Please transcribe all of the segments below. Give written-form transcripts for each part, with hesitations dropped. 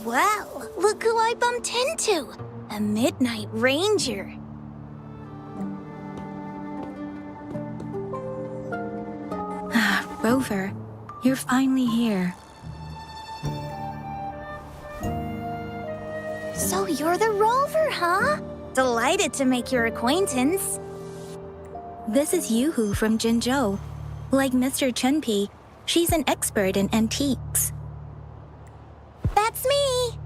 Well, look who I bumped into. A Midnight Ranger. Rover, you're finally here. So you're the Rover, huh? Delighted to make your acquaintance. This is Yoo-hoo from Jinzhou. Like Mr. Chunpei, she's an expert in antiques. That's me!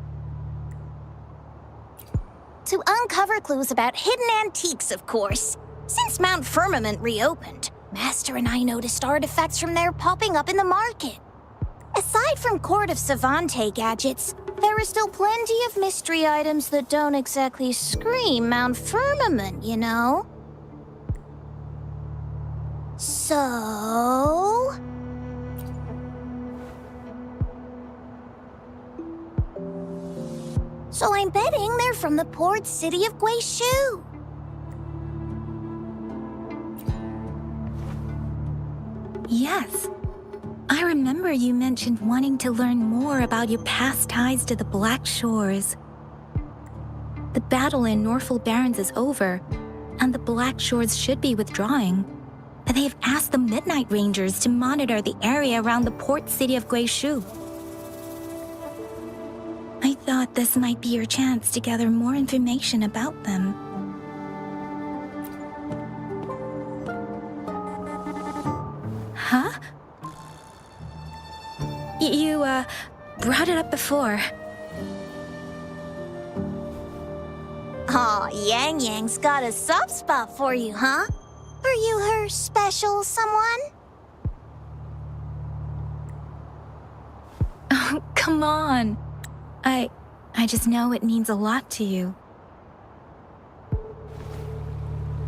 To uncover clues about hidden antiques, of course. Since Mount Firmament reopened, Master and I noticed artifacts from there popping up in the market. Aside from Court of Savante gadgets, there are still plenty of mystery items that don't exactly scream Mount Firmament, you know? So... So I'm betting they're from the port city of Guizhou. Yes. I remember you mentioned wanting to learn more about your past ties to the Black Shores. The battle in Norfolk Barrens is over, and the Black Shores should be withdrawing. But they've asked the Midnight Rangers to monitor the area around the port city of Guizhou. I thought this might be your chance to gather more information about them. Huh? You, brought it up before. Aw, Yang Yang's got a soft spot for you, huh? Are you her special someone? Oh, come on. I just know it means a lot to you.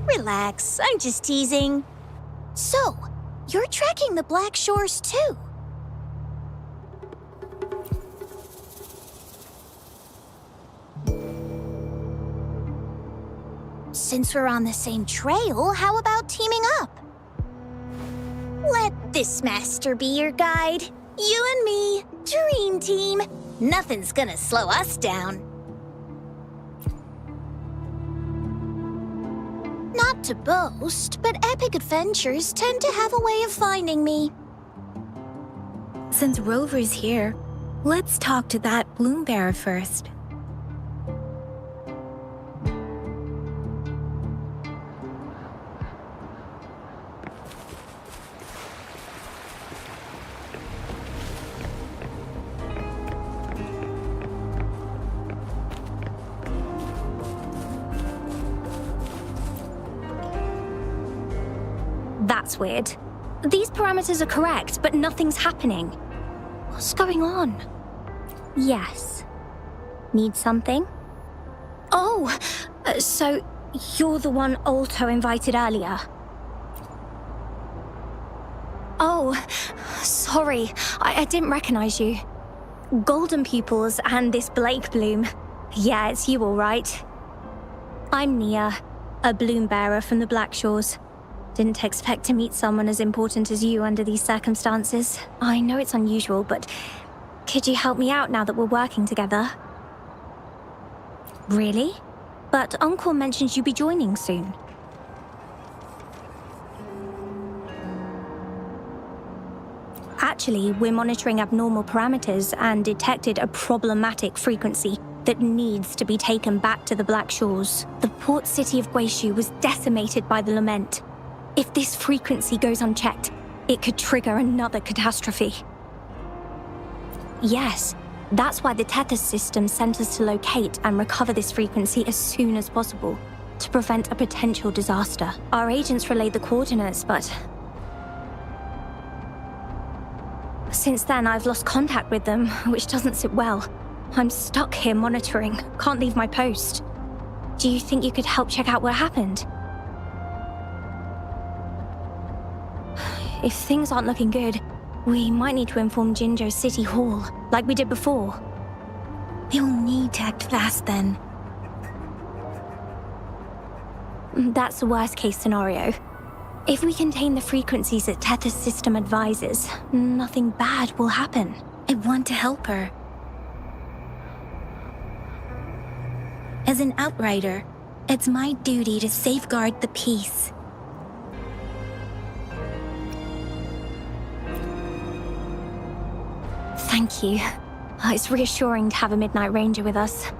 Relax, I'm just teasing. So, you're tracking the Black Shores too? Since we're on the same trail, how about teaming up? Let this master be your guide. You and me, dream team. Nothing's gonna slow us down. Not to boast, but epic adventures tend to have a way of finding me. Since Rover's here, let's talk to that bloom bearer first. That's weird. These parameters are correct, but nothing's happening. What's going on? Yes. Need something? Oh, so you're the one Alto invited earlier. Oh, sorry. I didn't recognize you. Golden pupils and this Blake bloom. Yeah, it's you all right. I'm Nia, a bloom bearer from the Black Shores. Didn't expect to meet someone as important as you under these circumstances. I know it's unusual, but could you help me out now that we're working together? Really? But Uncle mentioned you'd be joining soon. Actually, we're monitoring abnormal parameters and detected a problematic frequency that needs to be taken back to the Black Shores. The port city of Guizhou was decimated by the lament. If this frequency goes unchecked, it could trigger another catastrophe. Yes, that's why the Tethys system sent us to locate and recover this frequency as soon as possible, to prevent a potential disaster. Our agents relayed the coordinates, but since then I've lost contact with them, which doesn't sit well. I'm stuck here monitoring, can't leave my post. Do you think you could help check out what happened? If things aren't looking good, we might need to inform Jinzhou City Hall, like we did before. You'll need to act fast then. That's the worst case scenario. If we contain the frequencies that Tethys system advises, nothing bad will happen. I want to help her. As an outrider, it's my duty to safeguard the peace. Thank you. It's reassuring to have a Midnight Ranger with us.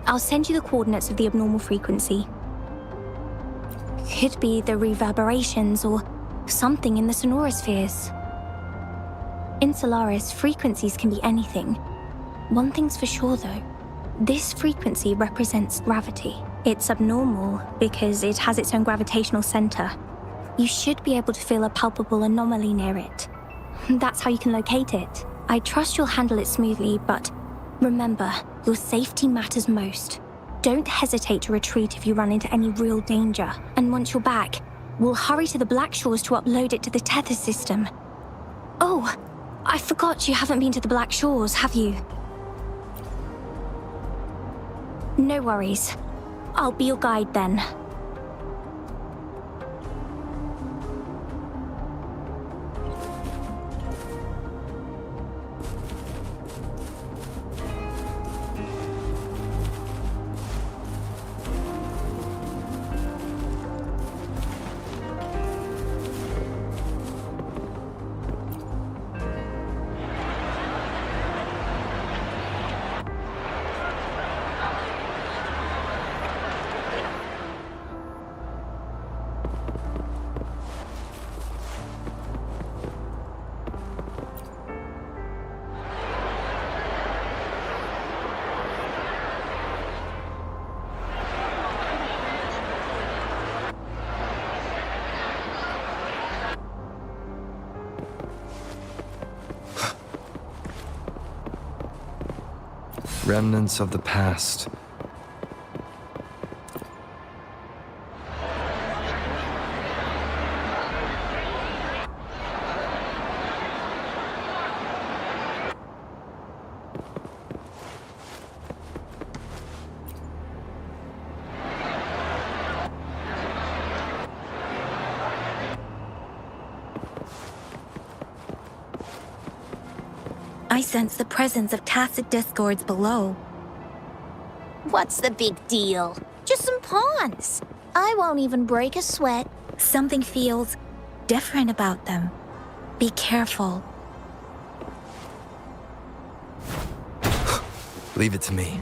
I'll send you the coordinates of the abnormal frequency. Could be the reverberations or something in the sonorospheres. In Solaris, frequencies can be anything. One thing's for sure though. This frequency represents gravity. It's abnormal because it has its own gravitational center. You should be able to feel a palpable anomaly near it. That's how you can locate it. I trust you'll handle it smoothly, but remember, your safety matters most. Don't hesitate to retreat if you run into any real danger. And once you're back, we'll hurry to the Black Shores to upload it to the tether system. Oh, I forgot you haven't been to the Black Shores, have you? No worries. I'll be your guide then. Remnants of the past. I sense the presence of tacit discords below. What's the big deal? Just some pawns. I won't even break a sweat. Something feels different about them. Be careful. Leave it to me.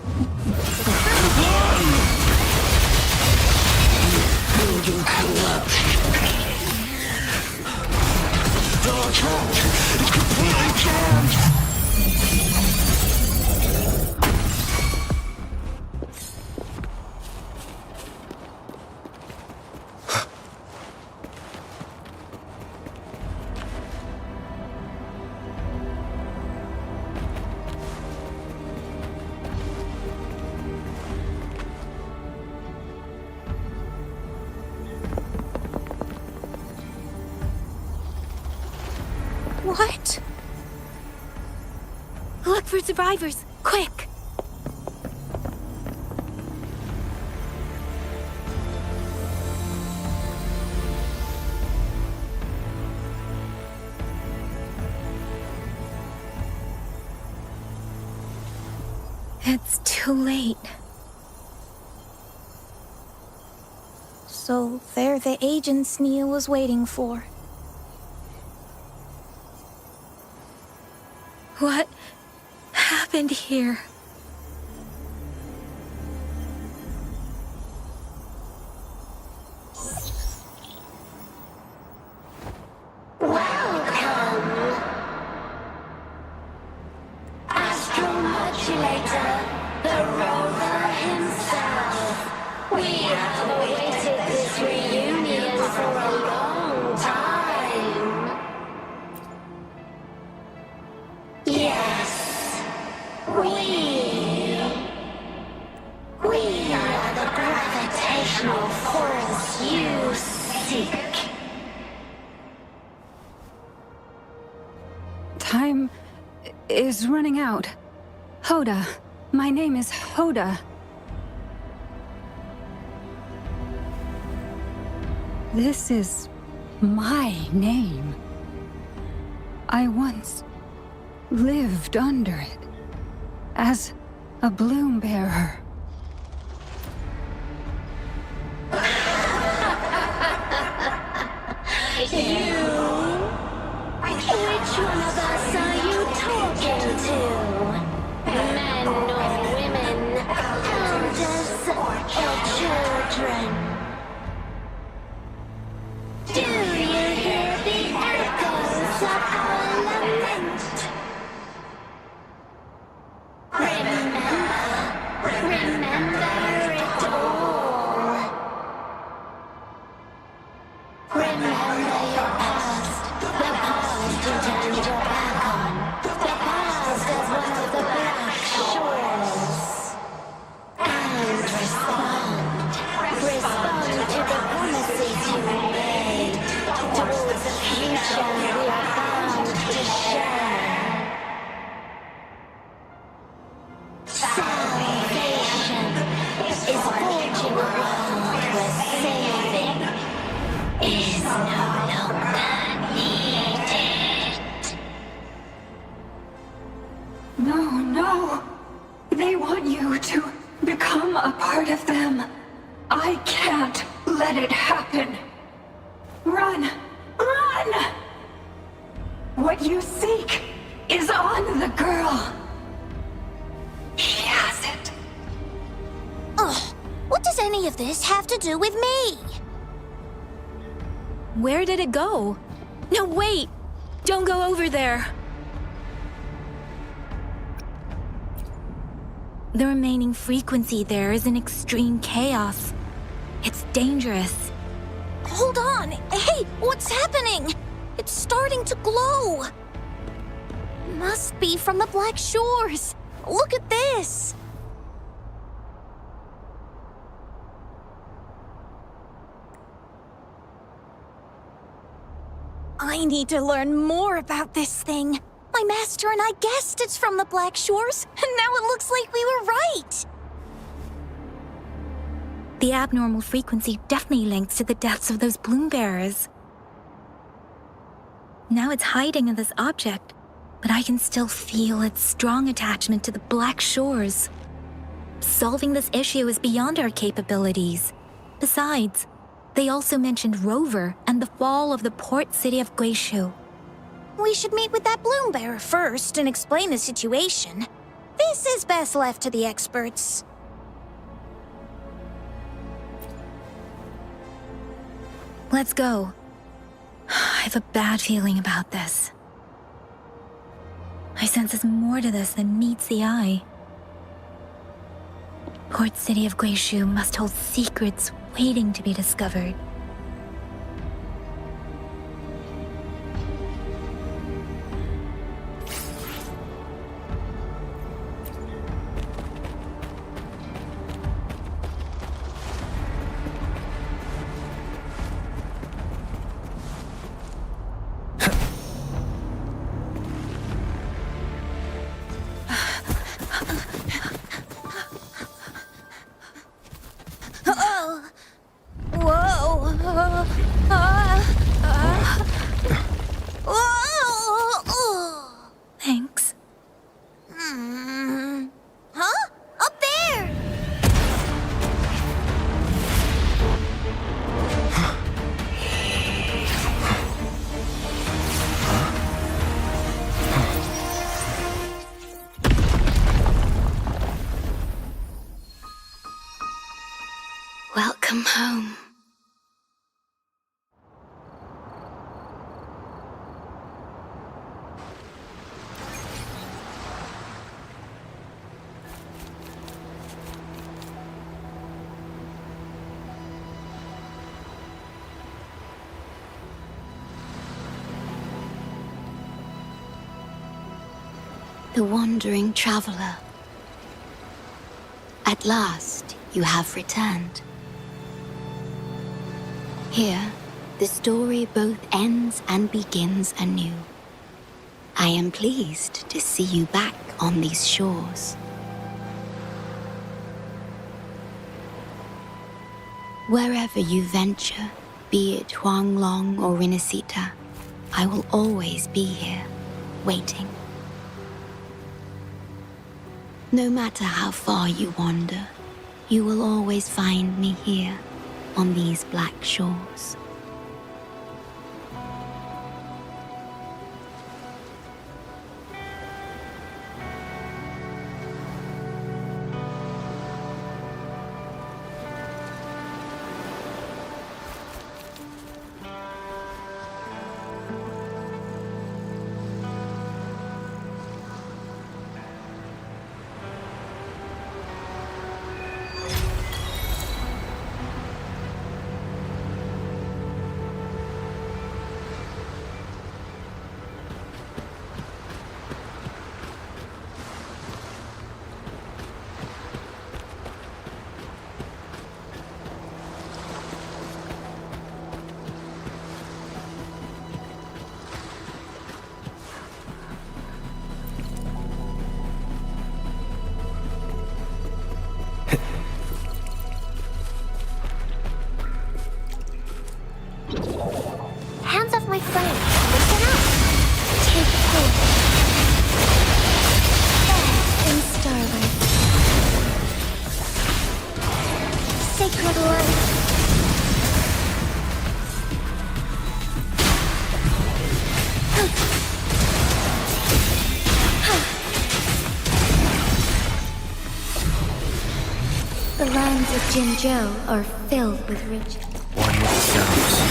What? Look for survivors, quick! It's too late. So they're the agents Nia was waiting for. What happened here? Astromodulator, the rover himself. We have awaited this reunion for a long time. Yes, we are the gravitational force you seek. Time is running out. Hoda. My name is Hoda. This is my name. I once lived under it as a bloom bearer. am a part of them. I can't let it happen. Run! Run! What you seek is on the girl. She has it. Ugh, what does any of this have to do with me? Where did it go? No, wait! Don't go over there! The remaining frequency there is in extreme chaos. It's dangerous. Hold on! Hey, what's happening? It's starting to glow! Must be from the Black Shores. Look at this! I need to learn more about this thing. My master and I guessed it's from the Black Shores, and now it looks like we were right. The abnormal frequency definitely links to the deaths of those bloom bearers. Now it's hiding in this object, but I can still feel its strong attachment to the Black Shores. Solving this issue is beyond our capabilities. Besides, they also mentioned Rover and the fall of the port city of Guishu. We should meet with that bloom bearer first and explain the situation. This is best left to the experts. Let's go. I have a bad feeling about this. I sense there's more to this than meets the eye. Port city of Guishu must hold secrets waiting to be discovered. Thanks. Huh? Up there! Welcome home. The wandering traveler. At last, you have returned. Here, the story both ends and begins anew. I am pleased to see you back on these shores. Wherever you venture, be it Huanglong or Rinasita, I will always be here, waiting. No matter how far you wander, you will always find me here on these black shores. sacred light. The lands of Jinzhou are filled with riches. One with the sounds.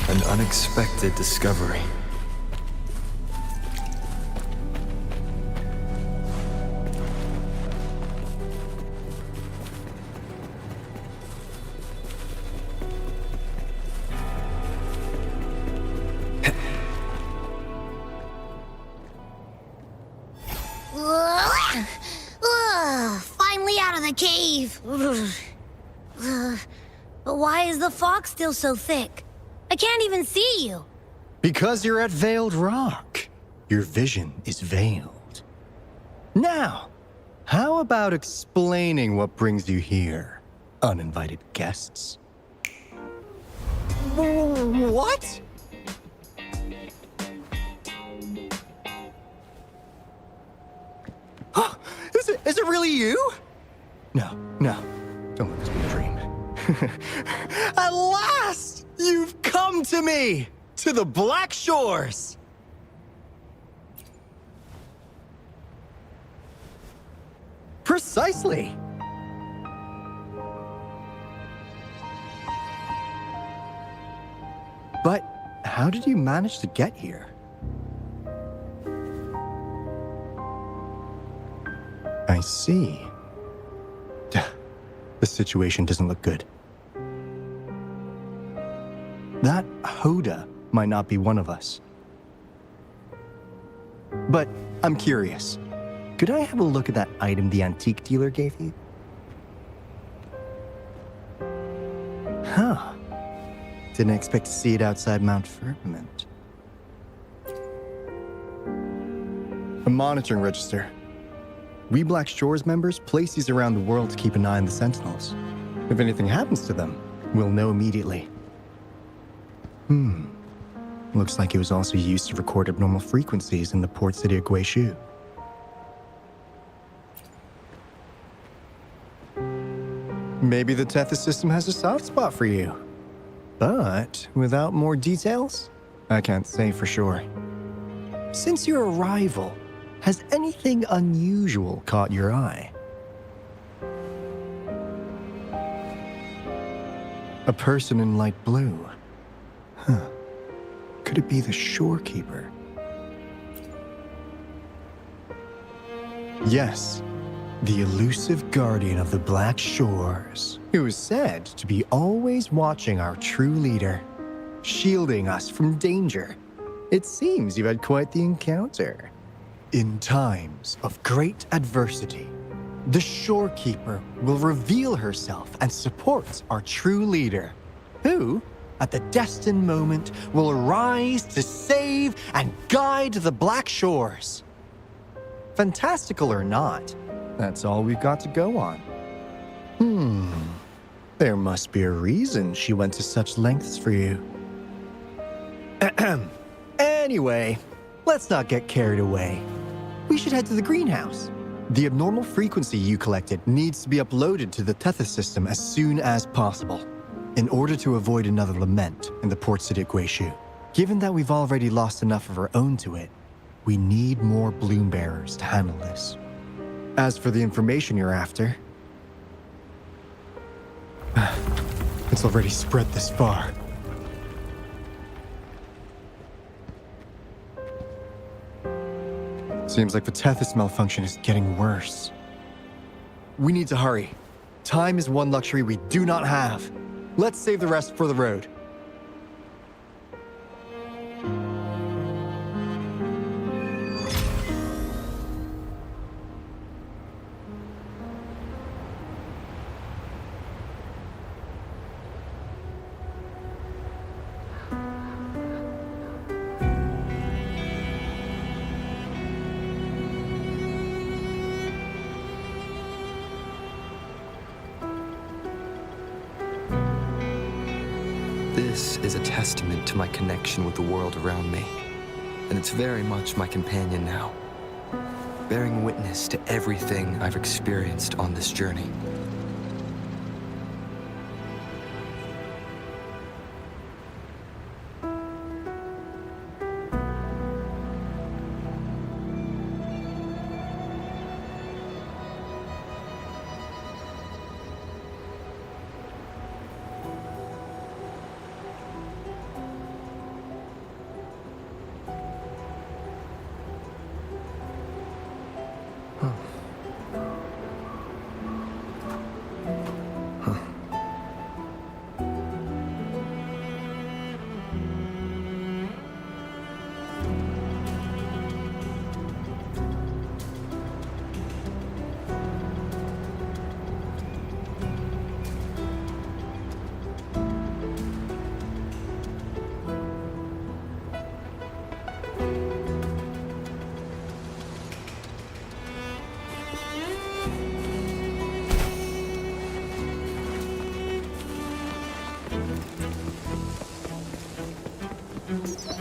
An unexpected discovery. Finally out of the cave. But why is the fog still so thick? I can't even see you. Because you're at Veiled Rock. Your vision is veiled. Now, how about explaining what brings you here, uninvited guests? What? Is it really you? No. Don't let this be a dream. At last! You've come to me! To the Black Shores! Precisely! But how did you manage to get here? I see. The situation doesn't look good. That Hoda might not be one of us. But I'm curious. Could I have a look at that item the antique dealer gave you? Huh. Didn't expect to see it outside Mount Firmament. A monitoring register. We Black Shores members place these around the world to keep an eye on the Sentinels. If anything happens to them, we'll know immediately. Looks like it was also used to record abnormal frequencies in the port city of Guishu. Maybe the Tethys system has a soft spot for you. But without more details, I can't say for sure. Since your arrival, has anything unusual caught your eye? A person in light blue. Huh. Could it be the Shorekeeper? Yes, the elusive guardian of the Black Shores, who is said to be always watching our true leader, shielding us from danger. It seems you had quite the encounter. In times of great adversity, the Shorekeeper will reveal herself and support our true leader, who, at the destined moment, will arise to save and guide the Black Shores. Fantastical or not, that's all we've got to go on. There must be a reason she went to such lengths for you. Anyway, let's not get carried away. We should head to the greenhouse. The abnormal frequency you collected needs to be uploaded to the Tethys system as soon as possible, in order to avoid another lament in the port city of Guishu. Given that we've already lost enough of our own to it, we need more bloom bearers to handle this. As for the information you're after, it's already spread this far. Seems like the Tethys malfunction is getting worse. We need to hurry. Time is one luxury we do not have. Let's save the rest for the road. This is a testament to my connection with the world around me, and it's very much my companion now, bearing witness to everything I've experienced on this journey.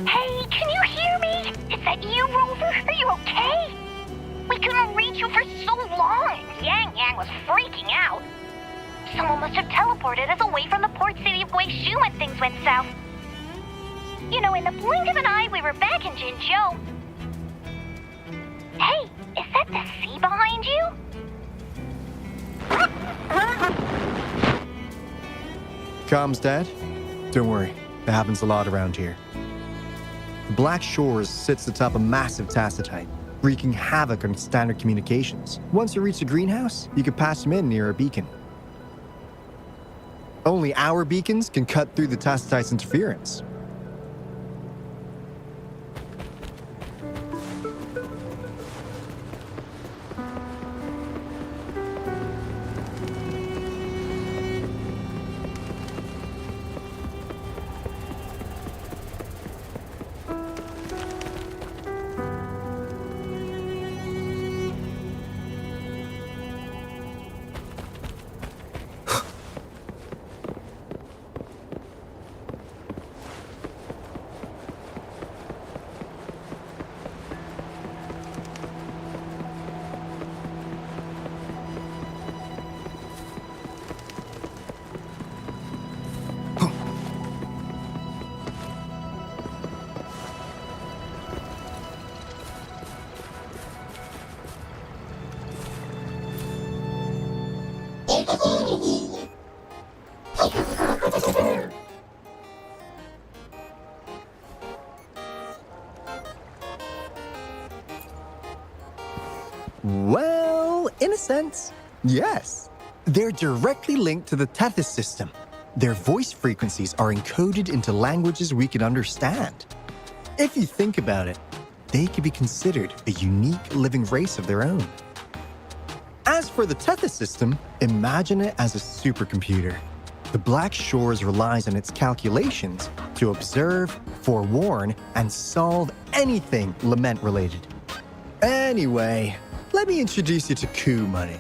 Hey, can you hear me? Is that you, Rover? Are you okay? We couldn't reach you for so long. Yang Yang was freaking out. Someone must have teleported us away from the port city of Guizhou when things went south. You know, in the blink of an eye, we were back in Jinzhou. Hey, is that the sea behind you? Comms, Dad? Don't worry, that happens a lot around here. The Black Shores sits atop a massive tacitite, wreaking havoc on standard communications. Once you reach the greenhouse, you can patch them in near a beacon. Only our beacons can cut through the tacitite's interference. Well, in a sense, yes. They're directly linked to the Tethys system. Their voice frequencies are encoded into languages we can understand. If you think about it, they could be considered a unique living race of their own. As for the Tethys system, imagine it as a supercomputer. The Black Shores relies on its calculations to observe, forewarn, and solve anything lament-related. Anyway, let me introduce you to Coup Money.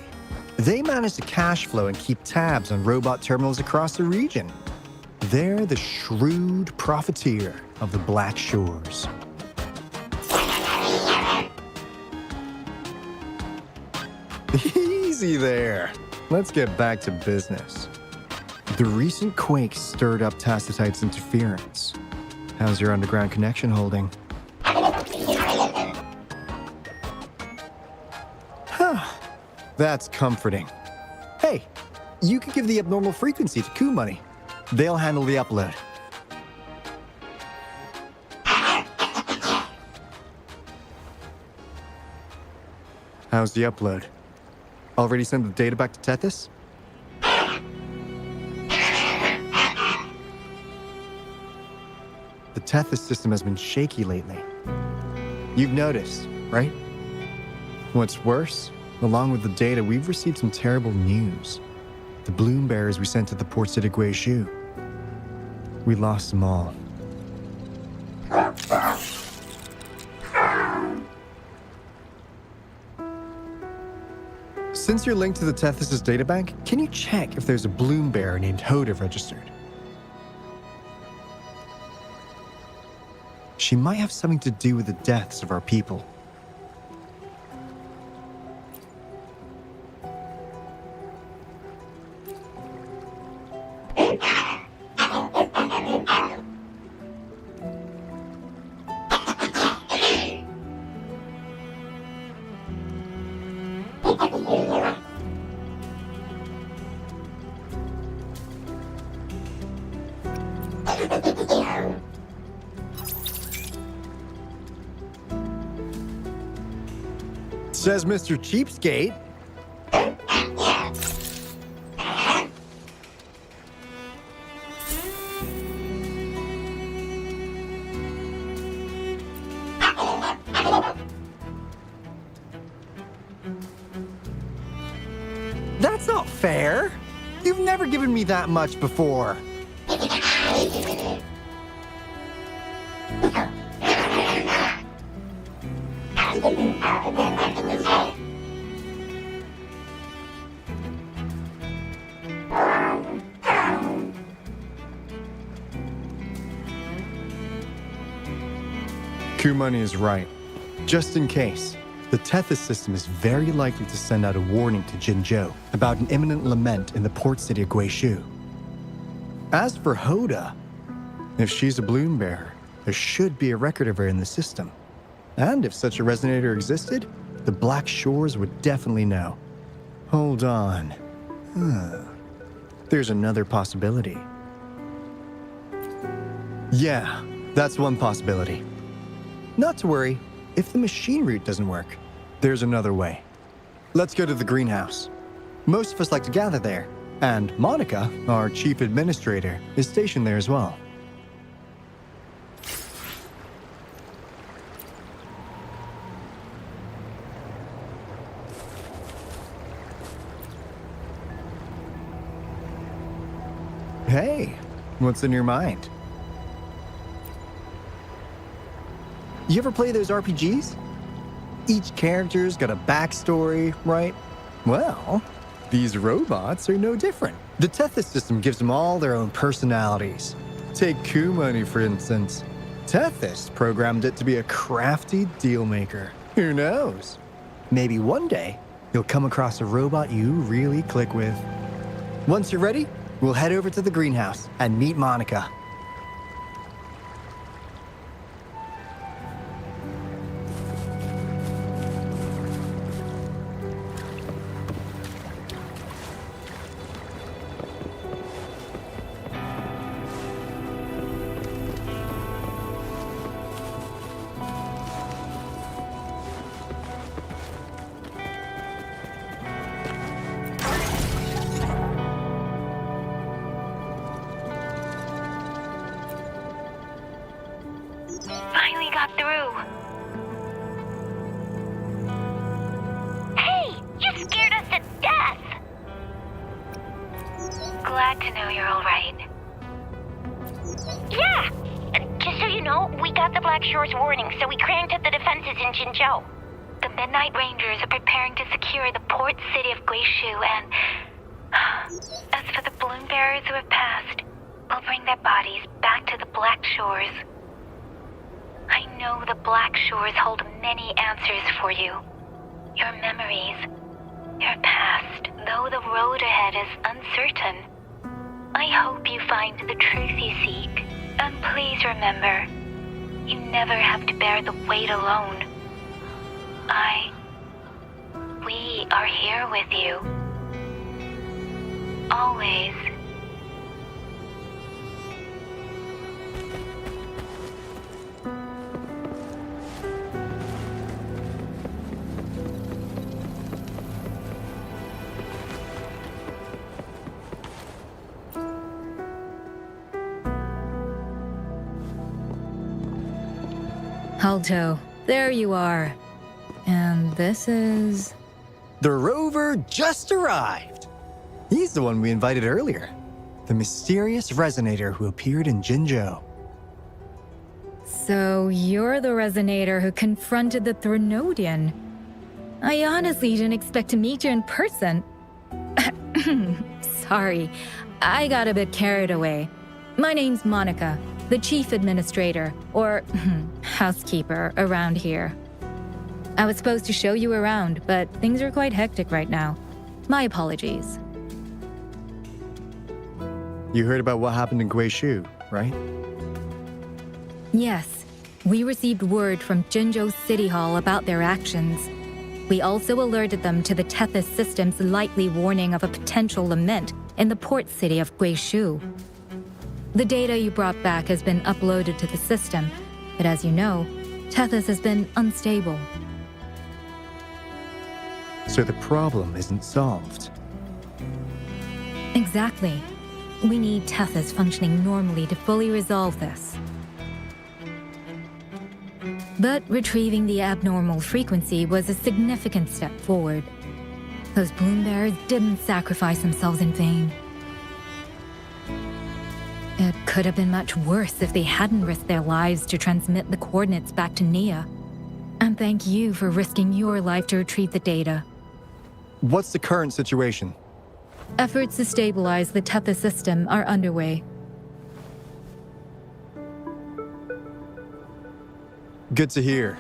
They manage to cash flow and keep tabs on robot terminals across the region. They're the shrewd profiteer of the Black Shores. Easy there. Let's get back to business. The recent quake stirred up Tacitite's interference. How's your underground connection holding? That's comforting. Hey, you could give the abnormal frequency to Coup Money. They'll handle the upload. How's the upload? Already sent the data back to Tethys? The Tethys system has been shaky lately. You've noticed, right? What's worse, along with the data, we've received some terrible news. The bloom bearers we sent to the port city of Guizhou. We lost them all. Since you're linked to the Tethys' databank, can you check if there's a bloom bearer named Hoda registered? She might have something to do with the deaths of our people. Says Mr. Cheapskate. That's not fair. You've never given me that much before. Kumani is right. Just in case, the Tethys system is very likely to send out a warning to Jinzhou about an imminent lament in the port city of Guishu. As for Hoda, if she's a balloon bearer, there should be a record of her in the system. And if such a resonator existed, the Black Shores would definitely know. Hold on. There's another possibility. Yeah, that's one possibility. Not to worry, if the machine route doesn't work, there's another way. Let's go to the greenhouse. Most of us like to gather there, and Monica, our chief administrator, is stationed there as well. Hey, what's in your mind? You ever play those RPGs? Each character's got a backstory, right? Well, these robots are no different. The Tethys system gives them all their own personalities. Take Kumani, for instance. Tethys programmed it to be a crafty deal maker. Who knows? Maybe one day, you'll come across a robot you really click with. Once you're ready, we'll head over to the greenhouse and meet Monica. Finally got through. Hey, you scared us to death. Glad to know you're all right. Yeah, just so you know, we got the Black Shores warning, so we cranked up the defenses in Jinzhou. The Midnight Rangers are preparing to secure the port city of Guishu, and as for the balloon bearers who have passed, we'll bring their bodies back to the Black Shores. I know the Black Shores hold many answers for you. Your memories, your past, though the road ahead is uncertain. I hope you find the truth you seek. And please remember, you never have to bear the weight alone. We are here with you. Always. Alto, there you are. And this is... The rover just arrived. He's the one we invited earlier. The mysterious resonator who appeared in Jinzhou. So you're the resonator who confronted the Threnodian. I honestly didn't expect to meet you in person. Sorry, I got a bit carried away. My name's Monica. the chief administrator, or housekeeper, around here. I was supposed to show you around, but things are quite hectic right now. My apologies. You heard about what happened in Guishu, right? Yes, we received word from Jinzhou City Hall about their actions. We also alerted them to the Tethys system's lightly warning of a potential lament in the port city of Guishu. The data you brought back has been uploaded to the system, but as you know, Tethys has been unstable. So the problem isn't solved. Exactly. We need Tethys functioning normally to fully resolve this. But retrieving the abnormal frequency was a significant step forward. Those bloom bearers didn't sacrifice themselves in vain. It could have been much worse if they hadn't risked their lives to transmit the coordinates back to Nia. And thank you for risking your life to retrieve the data. What's the current situation? Efforts to stabilize the Tethys system are underway. Good to hear.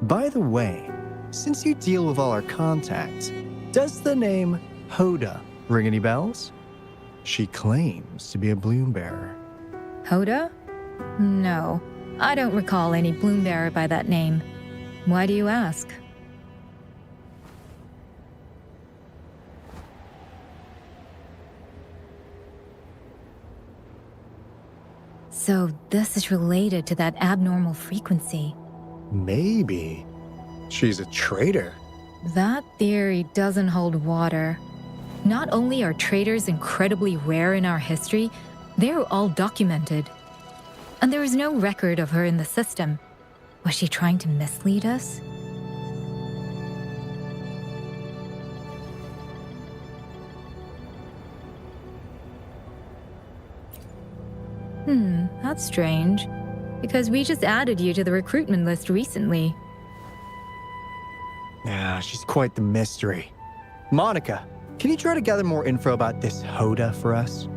By the way, since you deal with all our contacts, does the name Hoda ring any bells? She claims to be a bloom bearer. Hoda? No, I don't recall any bloom bearer by that name. Why do you ask? So this is related to that abnormal frequency. Maybe. She's a traitor. That theory doesn't hold water. Not only are traitors incredibly rare in our history, they're all documented. And there is no record of her in the system. Was she trying to mislead us? That's strange. Because we just added you to the recruitment list recently. Yeah, she's quite the mystery. Monica, can you try to gather more info about this Hoda for us?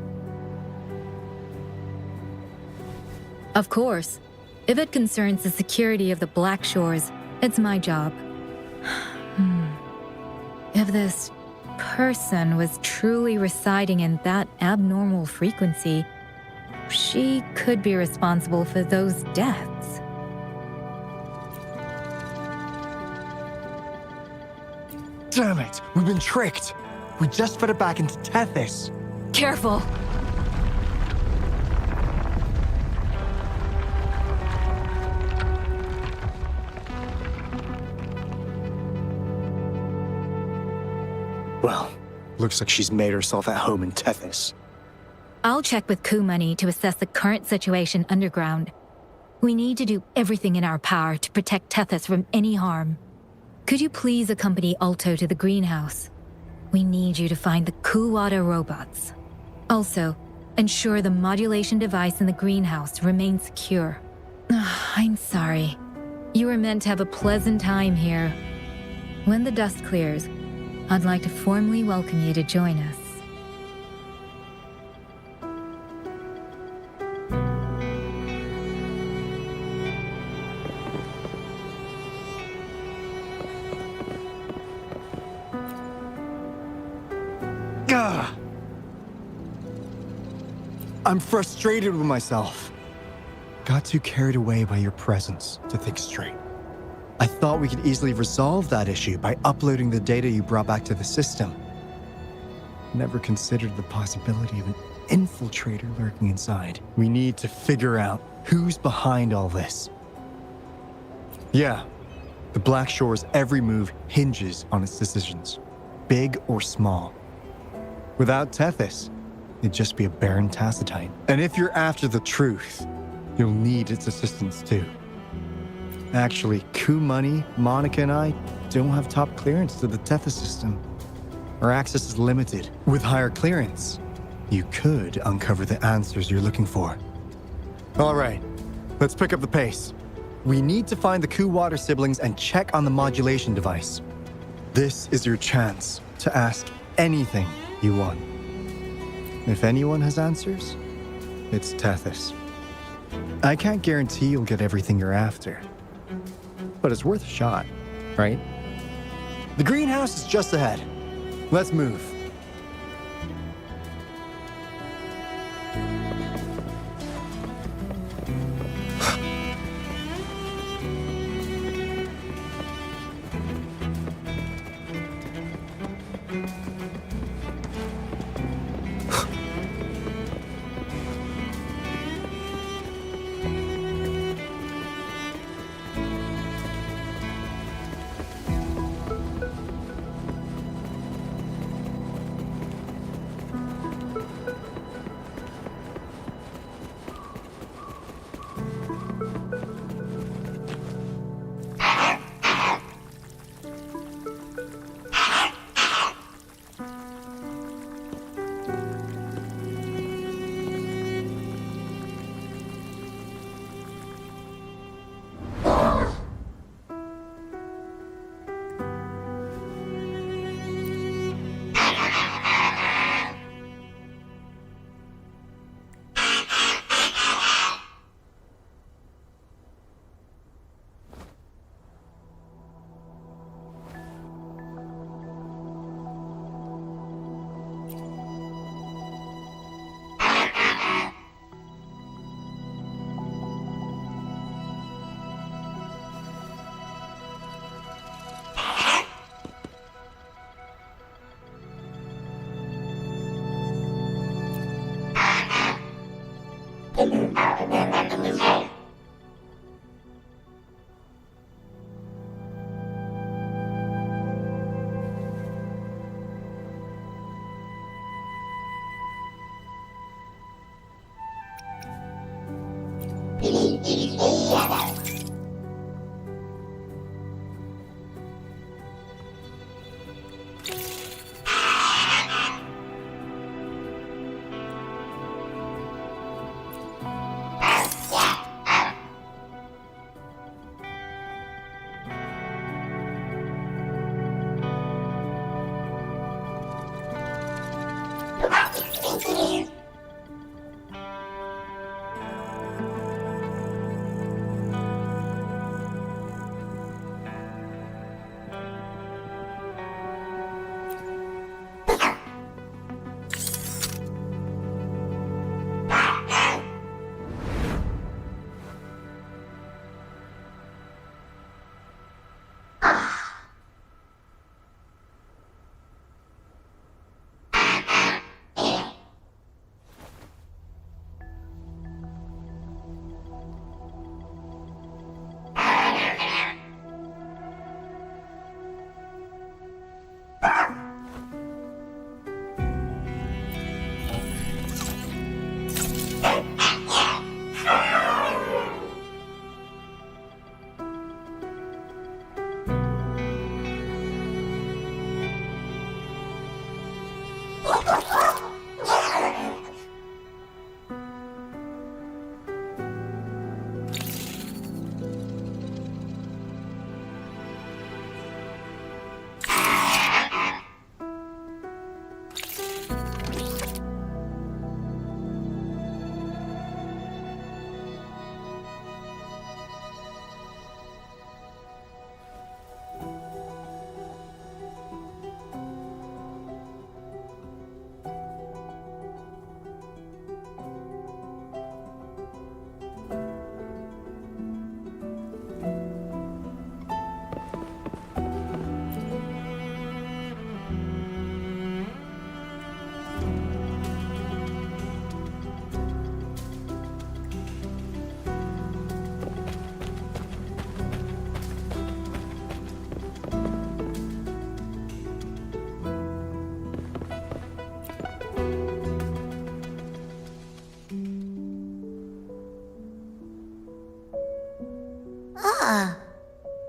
Of course. If it concerns the security of the Black Shores, it's my job. If this person was truly residing in that abnormal frequency, she could be responsible for those deaths. Damn it, we've been tricked. We just fed it back into Tethys. Careful! Well, looks like she's made herself at home in Tethys. I'll check with Kumani to assess the current situation underground. We need to do everything in our power to protect Tethys from any harm. Could you please accompany Alto to the greenhouse? We need you to find the Kuwata robots. Also, ensure the modulation device in the greenhouse remains secure. I'm sorry. You were meant to have a pleasant time here. When the dust clears, I'd like to formally welcome you to join us. Gah! I'm frustrated with myself. Got too carried away by your presence to think straight. I thought we could easily resolve that issue by uploading the data you brought back to the system. Never considered the possibility of an infiltrator lurking inside. We need to figure out who's behind all this. Yeah, the Black Shore's every move hinges on its decisions, big or small. Without Tethys, it'd just be a barren Tacitite. And if you're after the truth, you'll need its assistance too. Actually, Kumani, Monica, and I don't have top clearance to the Tethys system. Our access is limited. With higher clearance, you could uncover the answers you're looking for. All right, let's pick up the pace. We need to find the Kuwata siblings and check on the modulation device. This is your chance to ask anything you want. If anyone has answers, it's Tethys. I can't guarantee you'll get everything you're after. But it's worth a shot, right? The greenhouse is just ahead. Let's move.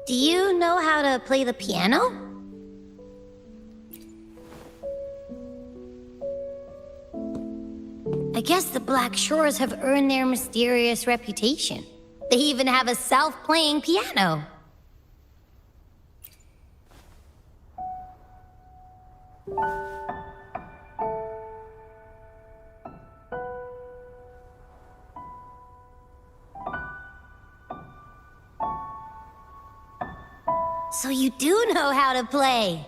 Do you know how to play the piano? I guess the Black Shores have earned their mysterious reputation. They even have a self-playing piano. So you do know how to play.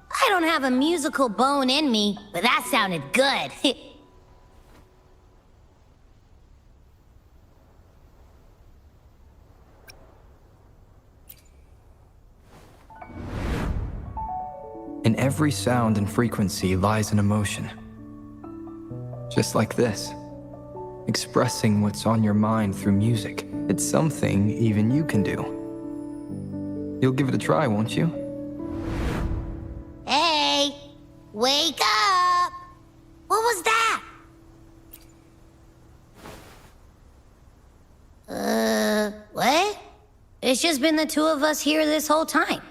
I don't have a musical bone in me, but that sounded good. In every sound and frequency lies an emotion. Just like this. Expressing what's on your mind through music. It's something even you can do. You'll give it a try, won't you? Hey, wake up! What was that? What? It's just been the two of us here this whole time.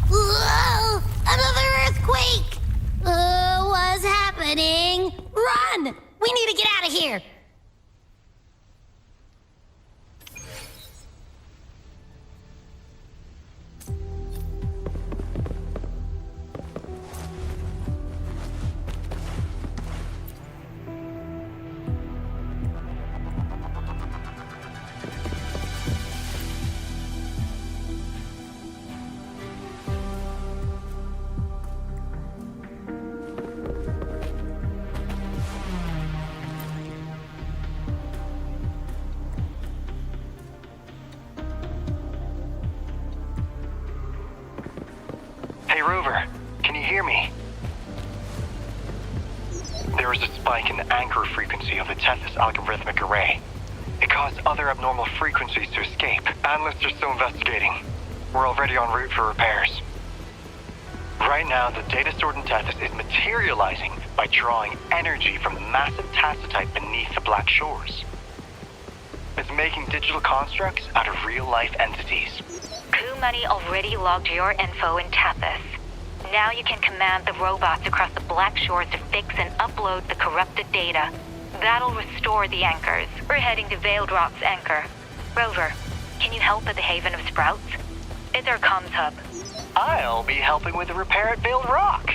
Whoa! Another earthquake! What's happening? Run! We need to get out of here! Hey Rover, can you hear me? There was a spike in the anchor frequency of the Tethys algorithmic array. It caused other abnormal frequencies to escape. Analysts are still investigating. We're already en route for repairs. Right now, the data stored in Tethys is materializing by drawing energy from the massive tacitite beneath the Black Shores. It's making digital constructs out of real-life entities. Coup Money already logged your info in Tethys. Now you can command the robots across the Black Shores to fix and upload the corrupted data. That'll restore the anchors. We're heading to Veiled Rock's anchor. Rover, can you help at the Haven of Sprouts? It's our comms hub. I'll be helping with the repair at Veiled Rock.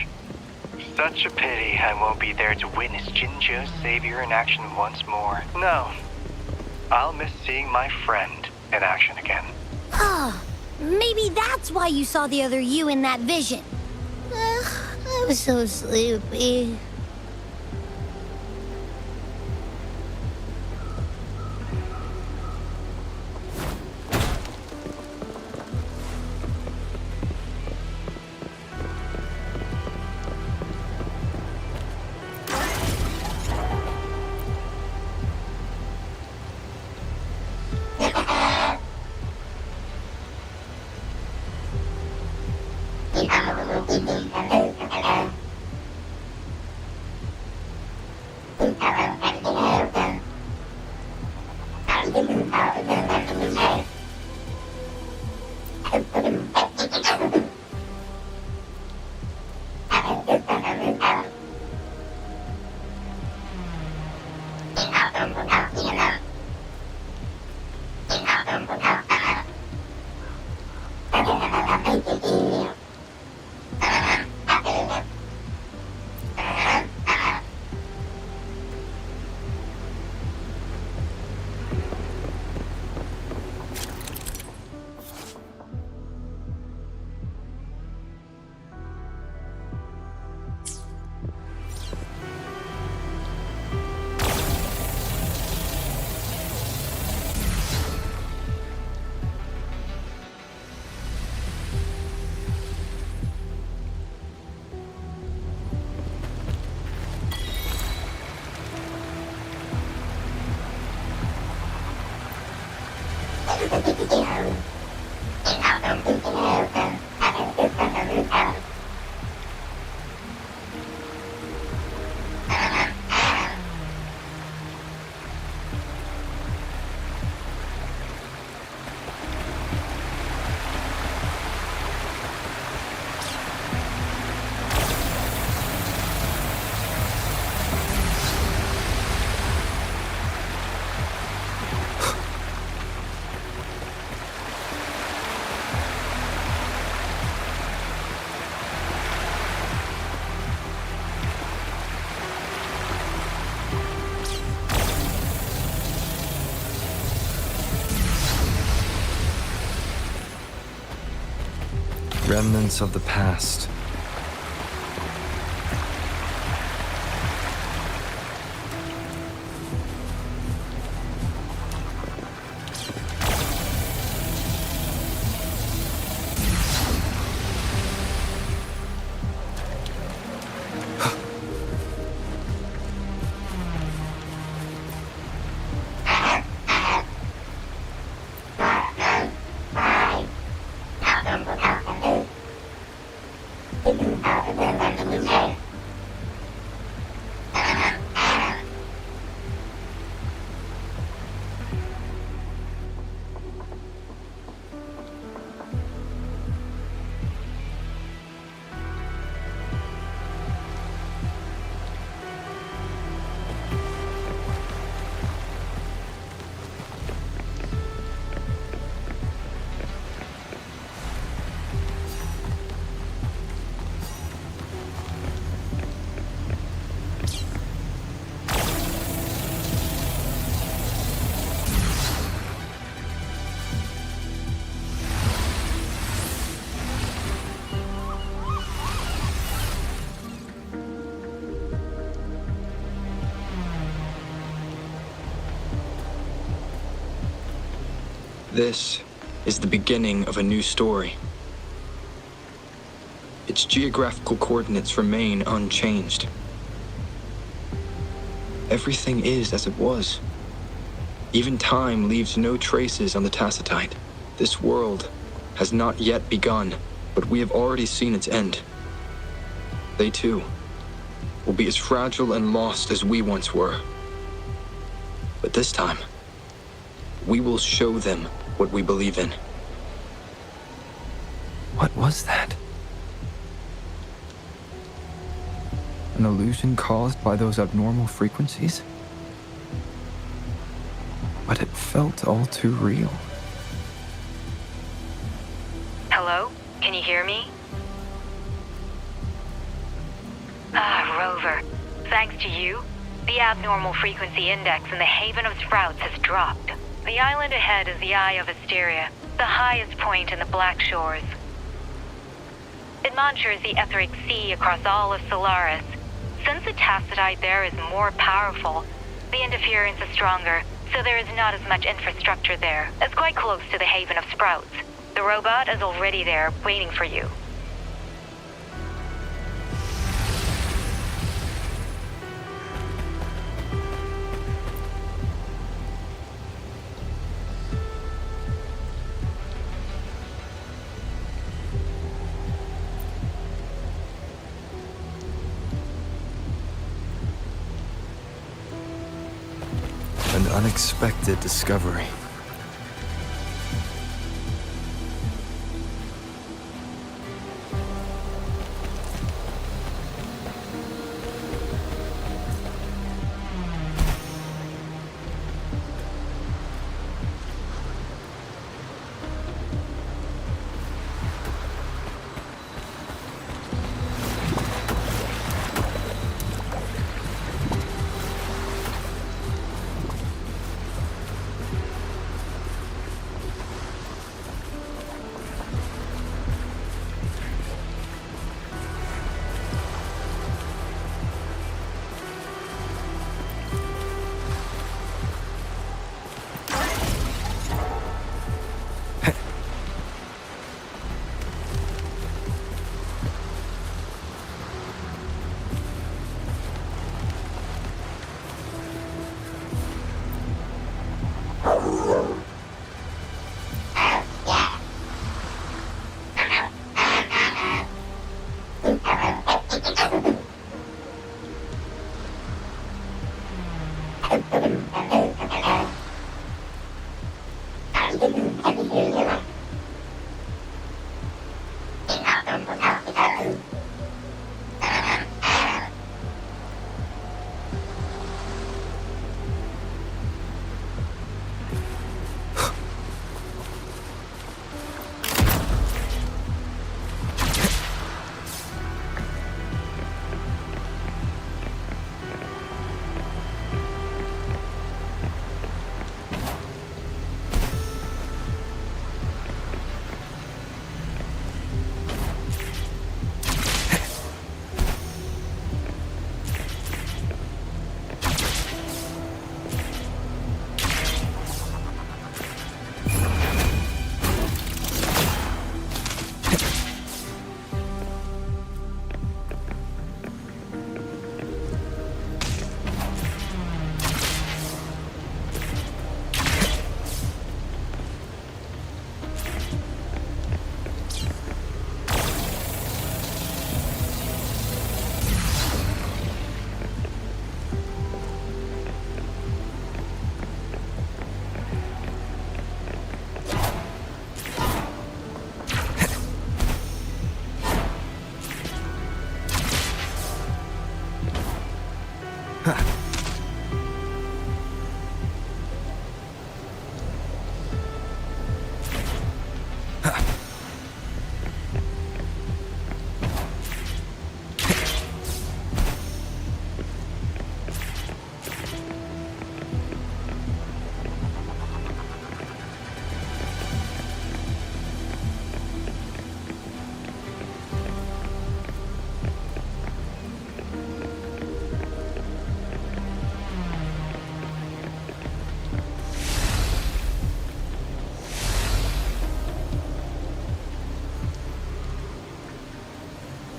Such a pity I won't be there to witness Jinjo's savior in action once more. No, I'll miss seeing my friend in action again. Maybe that's why you saw the other you in that vision. I was so sleepy. Remnants of the past. This is the beginning of a new story. Its geographical coordinates remain unchanged. Everything is as it was. Even time leaves no traces on the Tacitite. This world has not yet begun, but we have already seen its end. They too will be as fragile and lost as we once were. But this time, we will show them what we believe in. What was that? An illusion caused by those abnormal frequencies? But it felt all too real. Hello? Can you hear me? Rover. Thanks to you, the abnormal frequency index in the Haven of Sprouts has dropped. The island ahead is the Eye of Asteria, the highest point in the Black Shores. It monitors the etheric sea across all of Solaris. Since the Tacitite there is more powerful, the interference is stronger, so there is not as much infrastructure there. It's quite close to the Haven of Sprouts. The robot is already there, waiting for you. An unexpected discovery.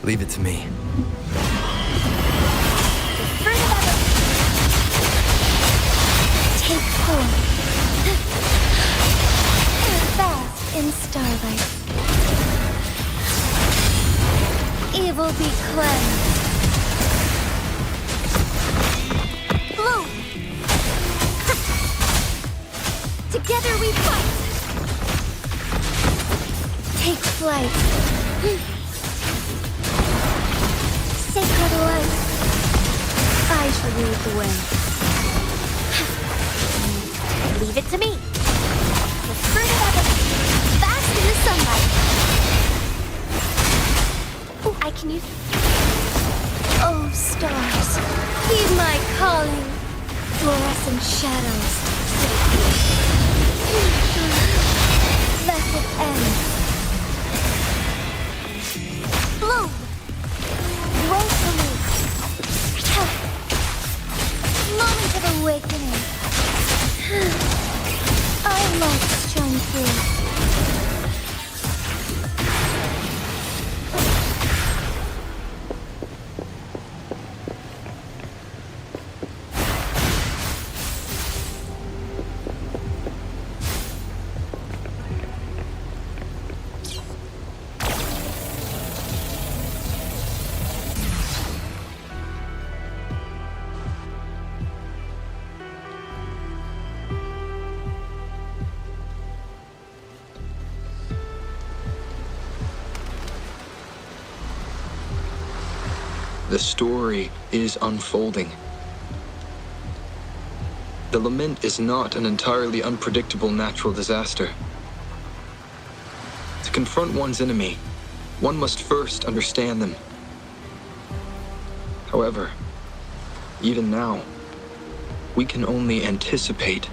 Leave it to me. Take 4. Fast in starlight. Evil be cleansed. Blue! Together we fight! Take flight. Sacred light. I shall lead the way. Leave it to me. The fruit of heaven, fast in the sunlight. Oh, I can use... Oh, stars, heed my calling. Fluorescent shadows. Let it end. Bloom! Woefully. Moment of awakening. I must shine through. The story is unfolding. The lament is not an entirely unpredictable natural disaster. To confront one's enemy, one must first understand them. However, even now, we can only anticipate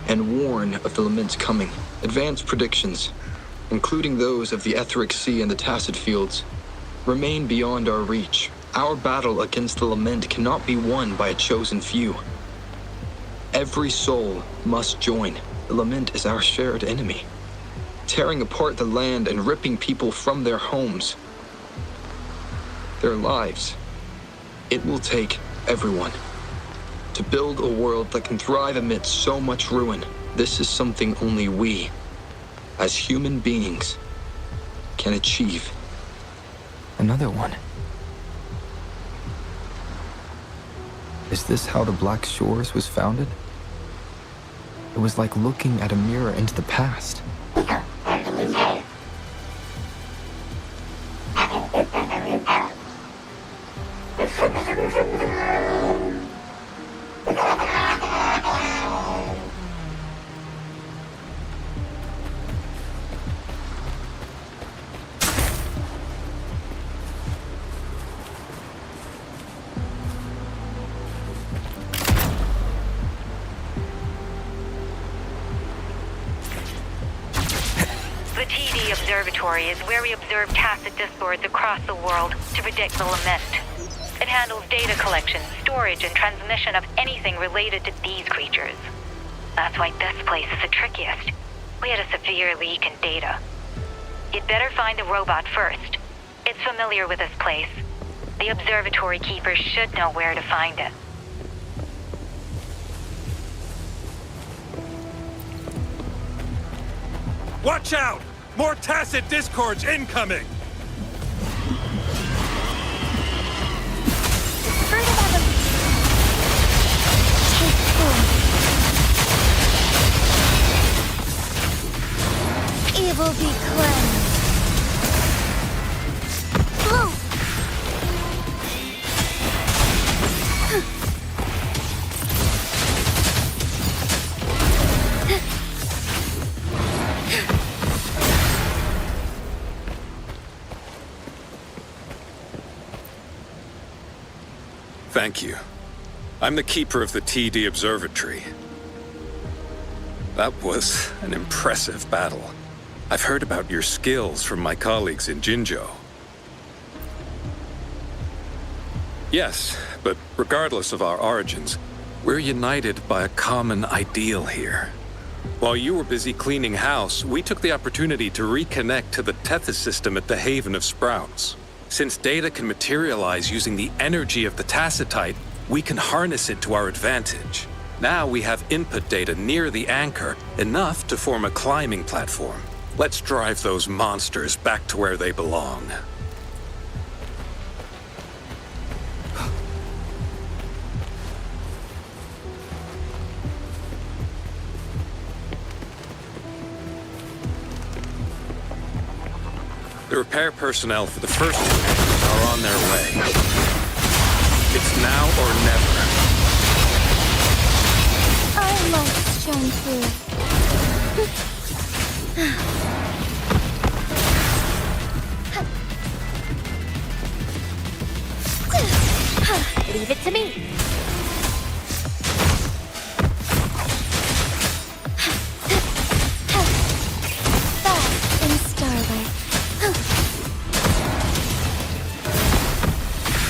and warn of the lament's coming. Advanced predictions, including those of the Etheric Sea and the Tacit Fields, remain beyond our reach. Our battle against the lament cannot be won by a chosen few. Every soul must join. The lament is our shared enemy, tearing apart the land and ripping people from their homes, their lives. It will take everyone to build a world that can thrive amidst so much ruin. This is something only we, as human beings, can achieve. Another one. Is this how the Black Shores was founded? It was like looking at a mirror into the past. The TD Observatory is where we observe tacit discords across the world to predict the lament. It handles data collection, storage, and transmission of anything related to these creatures. That's why this place is the trickiest. We had a severe leak in data. You'd better find the robot first. It's familiar with this place. The observatory keeper should know where to find it. Watch out! More tacit discords incoming! Fruit of evolution. Take 4. Evil be cleansed. Blue! Thank you. I'm the keeper of the TD Observatory. That was an impressive battle. I've heard about your skills from my colleagues in Jinzhou. Yes, but regardless of our origins, we're united by a common ideal here. While you were busy cleaning house, we took the opportunity to reconnect to the Tethys system at the Haven of Sprouts. Since data can materialize using the energy of the tacitite, we can harness it to our advantage. Now we have input data near the anchor, enough to form a climbing platform. Let's drive those monsters back to where they belong. The repair personnel for the first two anchors are on their way. It's now or never. Our lights shine through. Leave it to me. Fast in starlight.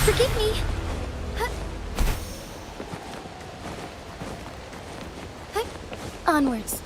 Forgive me. Onwards.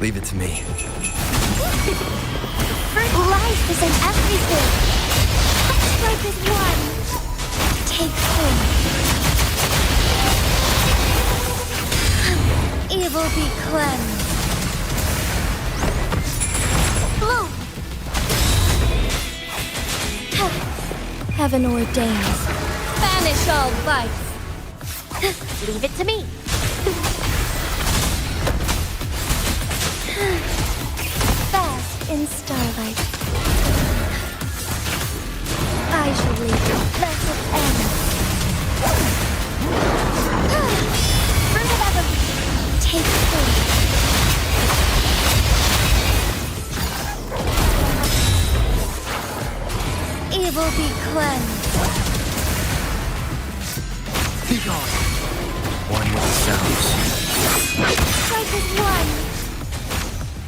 Leave it to me. Life is in everything. Strike is one. Take four. Evil be cleansed. Bloom. Heaven ordains. Banish all vice. Leave it to me. Fast in starlight. I shall lead the blessed end. Bring it up. Take food. Evil be cleansed. Be gone. One with the sounds. Strike is one.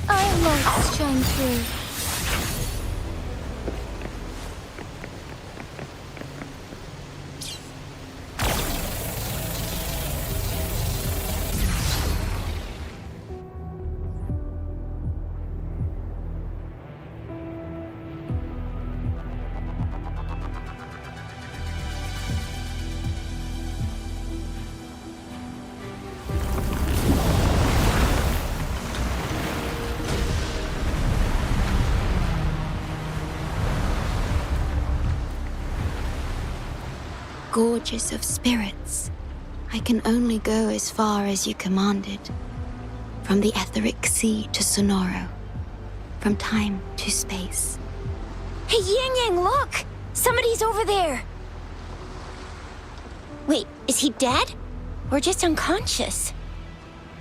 Our lights shine through. gorges of spirits, I can only go as far as you commanded. From the etheric sea to Sonoro. From time to space. Hey, Yang Yang, look! Somebody's over there! Wait, is he dead? Or just unconscious?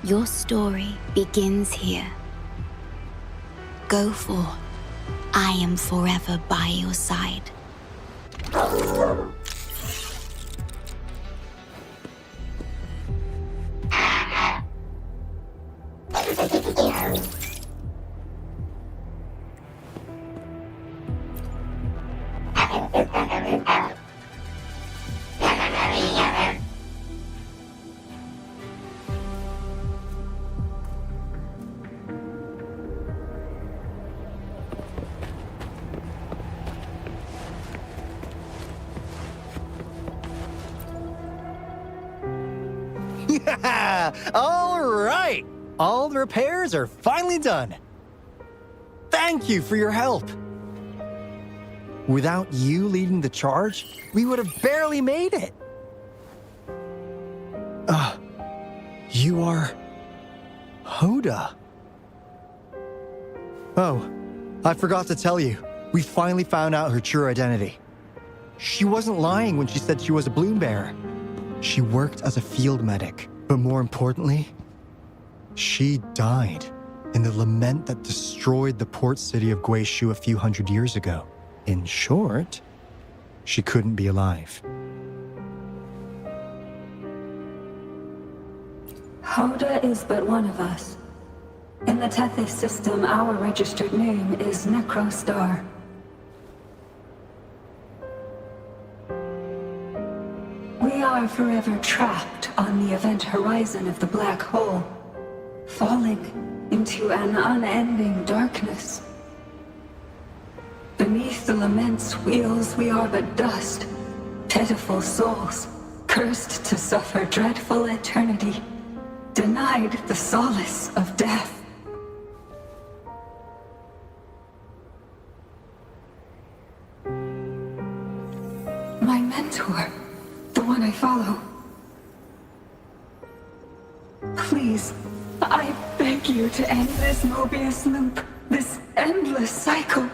Your story begins here. Go forth. I am forever by your side. Yeah! All right! All the repairs are finally done. Thank you for your help. Without you leading the charge, we would have barely made it. You are... Hoda. Oh, I forgot to tell you. We finally found out her true identity. She wasn't lying when she said she was a bloom bearer. She worked as a field medic, but more importantly, she died in the lament that destroyed the port city of Guishu a few hundred years ago. In short, she couldn't be alive. Hoda is but one of us. In the Tethys system, our registered name is Necrostar. We are forever trapped on the event horizon of the black hole, falling into an unending darkness. Beneath the lament's wheels, we are but dust, pitiful souls, cursed to suffer dreadful eternity, denied the solace of death. My mentor, the one I follow. Please, I beg you to end this Mobius loop, this endless cycle.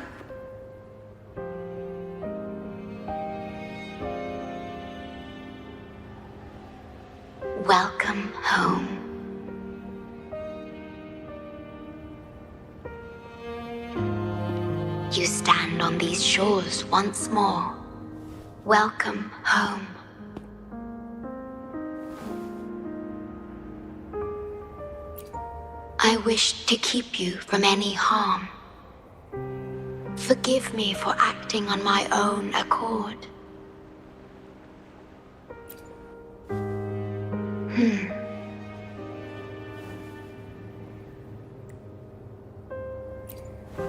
Welcome home. You stand on these shores once more. Welcome home. I wish to keep you from any harm. Forgive me for acting on my own accord.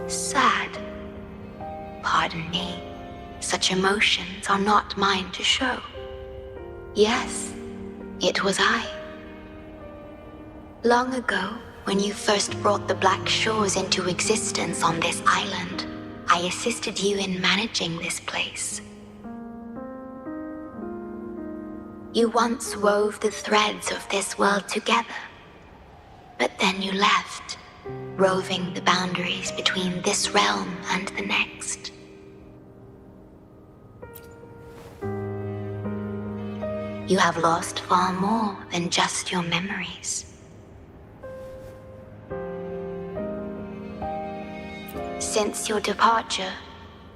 Sad. Pardon me. Such emotions are not mine to show. Yes, it was I. Long ago, when you first brought the Black Shores into existence on this island, I assisted you in managing this place. You once wove the threads of this world together, but then you left, roving the boundaries between this realm and the next. You have lost far more than just your memories. Since your departure,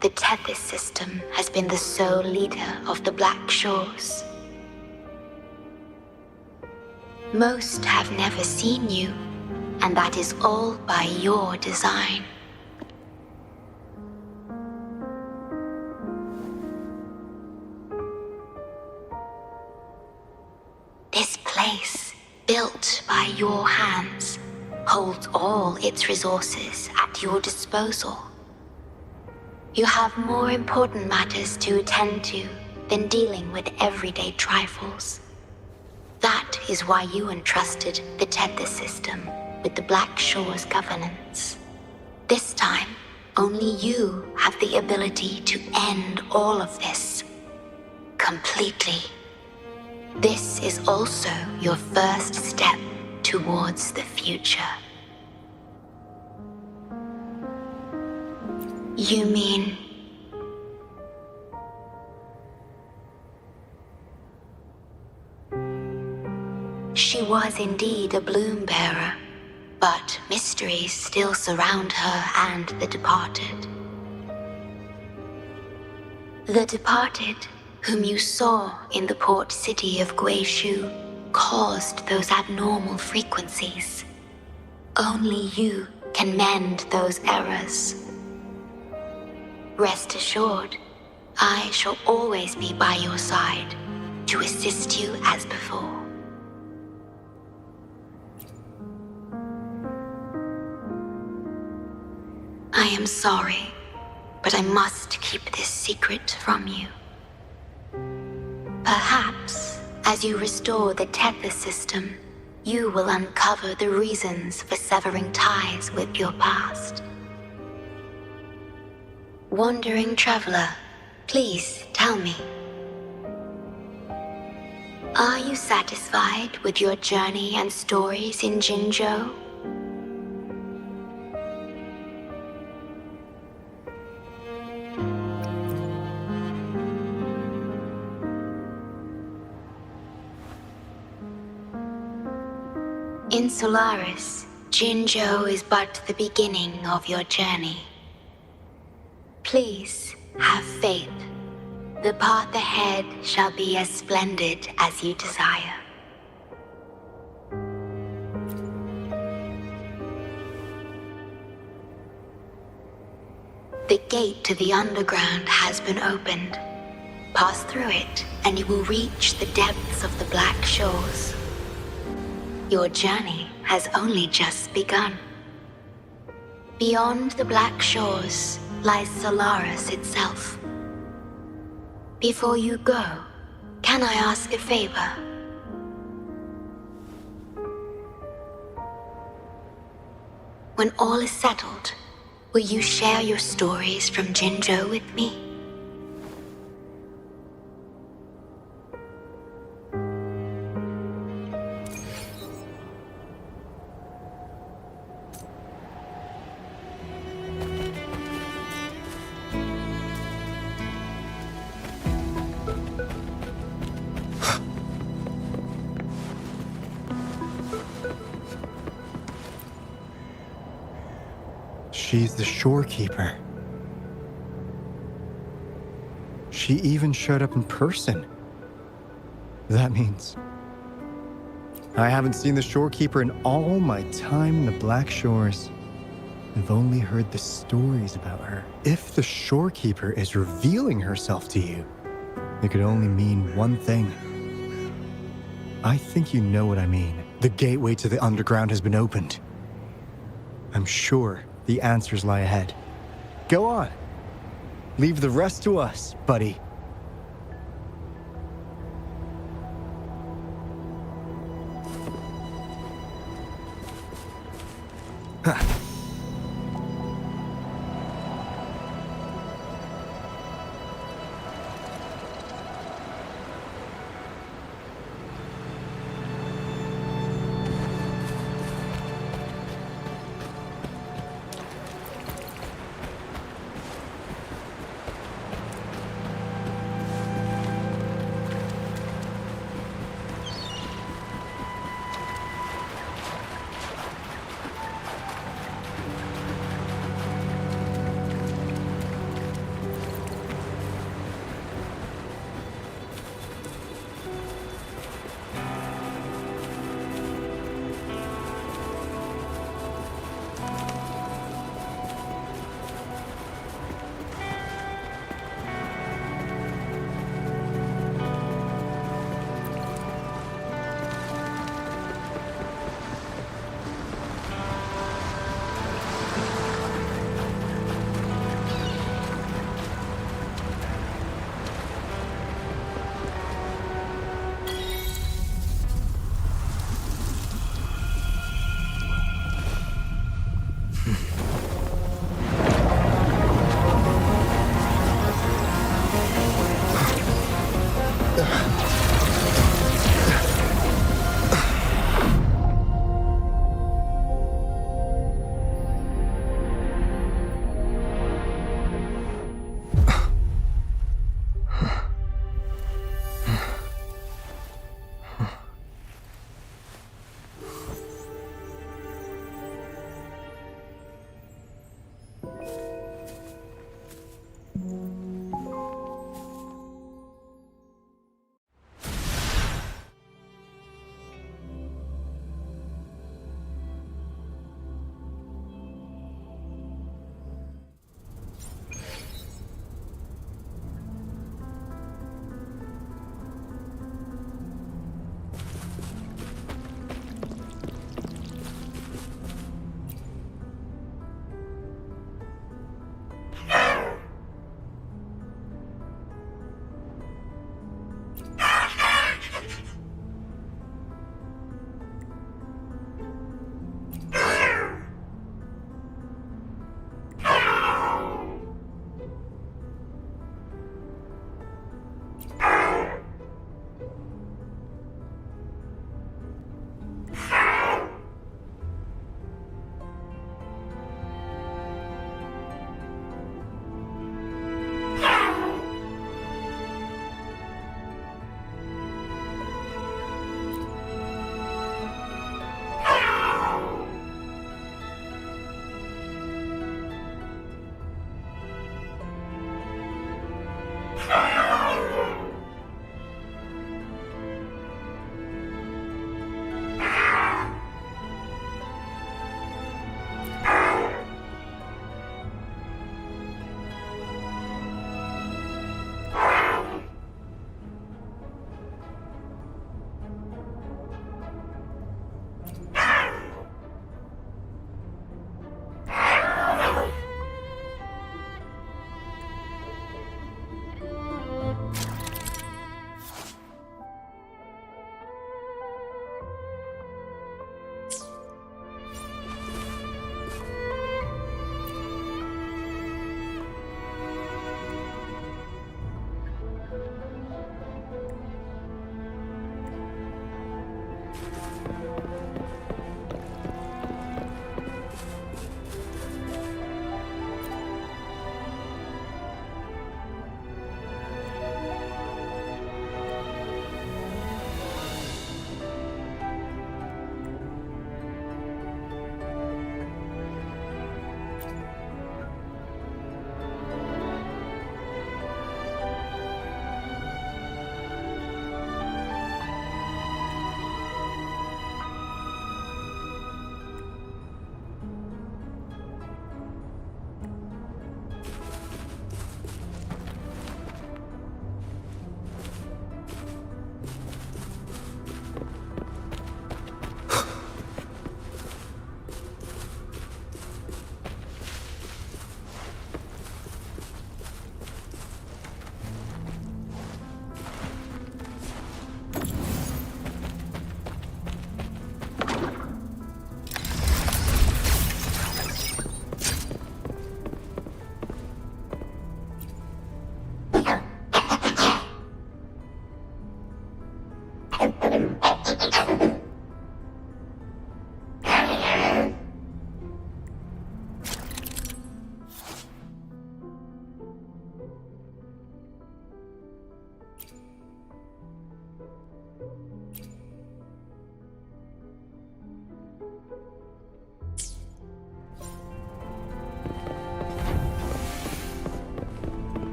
the Tethys system has been the sole leader of the Black Shores. Most have never seen you, and that is all by your design. This place, built by your hands, holds all its resources at your disposal. You have more important matters to attend to than dealing with everyday trifles. That is why you entrusted the Tethys system with the Black Shores governance. This time, only you have the ability to end all of this. completely. This is also your first step towards the future. You mean... She was indeed a bloom bearer, but mysteries still surround her and the departed. The departed, whom you saw in the port city of Guizhou, caused those abnormal frequencies. Only you can mend those errors. Rest assured, I shall always be by your side to assist you as before. I am sorry, but I must keep this secret from you. Perhaps, as you restore the tether system, you will uncover the reasons for severing ties with your past. Wandering traveler, please tell me. Are you satisfied with your journey and stories in Jinzhou? In Solaris, Jinzhou is but the beginning of your journey. Please have faith. The path ahead shall be as splendid as you desire. The gate to the underground has been opened. Pass through it, and you will reach the depths of the Black Shores. Your journey has only just begun. Beyond the Black Shores lies Solaris itself. Before you go, can I ask a favor? When all is settled, will you share your stories from Jinzhou with me? She's the Shorekeeper. She even showed up in person. That means I haven't seen the Shorekeeper in all my time in the Black Shores. I've only heard the stories about her. If the Shorekeeper is revealing herself to you, it could only mean one thing. I think you know what I mean. The gateway to the underground has been opened. I'm sure the answers lie ahead. Go on. Leave the rest to us, buddy. Huh.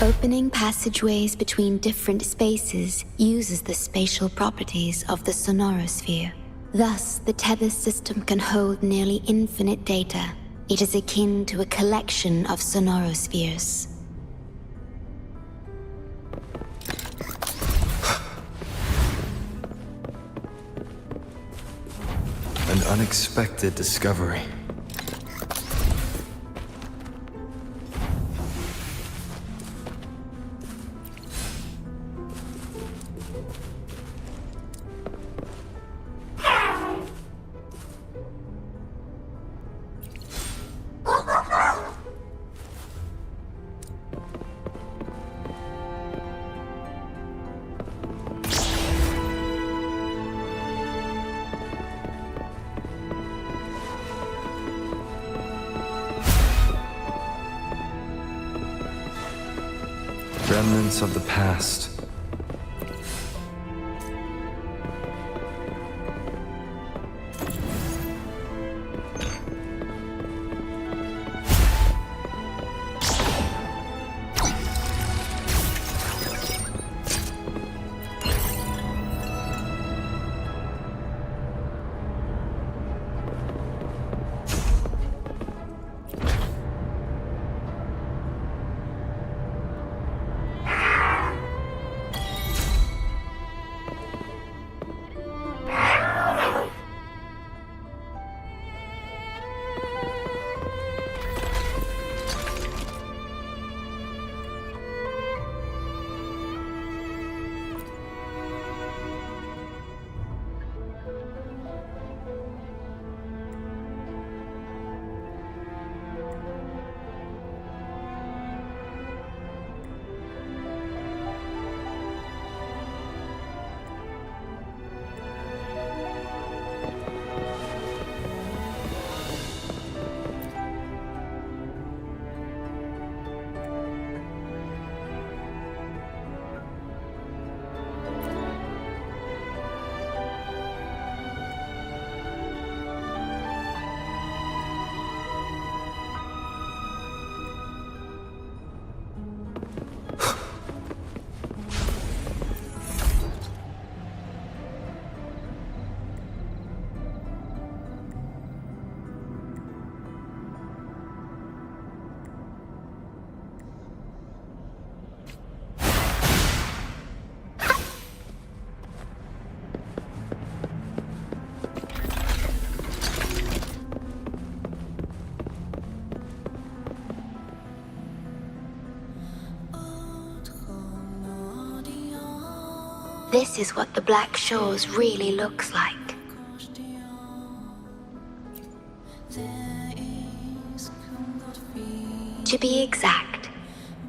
Opening passageways between different spaces uses the spatial properties of the sonorosphere. Thus, the Tethys system can hold nearly infinite data. It is akin to a collection of sonorospheres. An unexpected discovery. Remnants of the past. This is what the Black Shores really looks like. To be exact,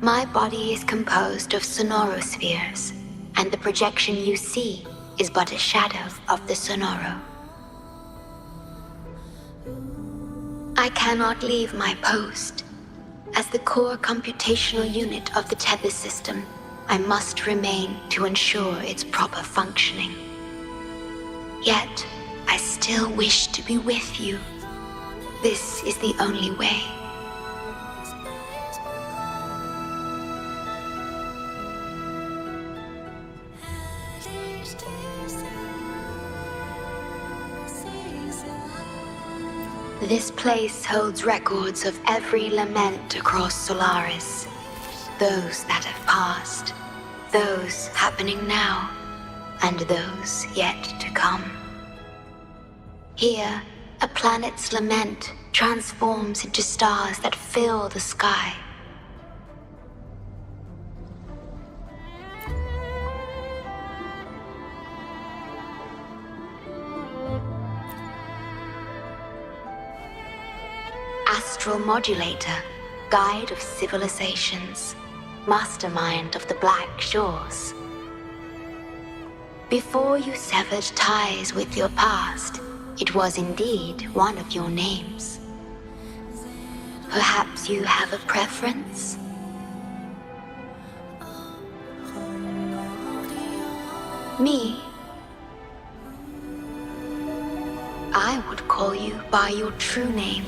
my body is composed of sonorospheres, and the projection you see is but a shadow of the sonoro. I cannot leave my post. As the core computational unit of the tether system, I must remain to ensure its proper functioning. Yet, I still wish to be with you. This is the only way. This place holds records of every lament across Solaris. Those that have passed, those happening now, and those yet to come. Here, a planet's lament transforms into stars that fill the sky. Astral Modulator, guide of civilizations, mastermind of the Black Shores. Before you severed ties with your past, it was indeed one of your names. Perhaps you have a preference? Me? I would call you by your true name.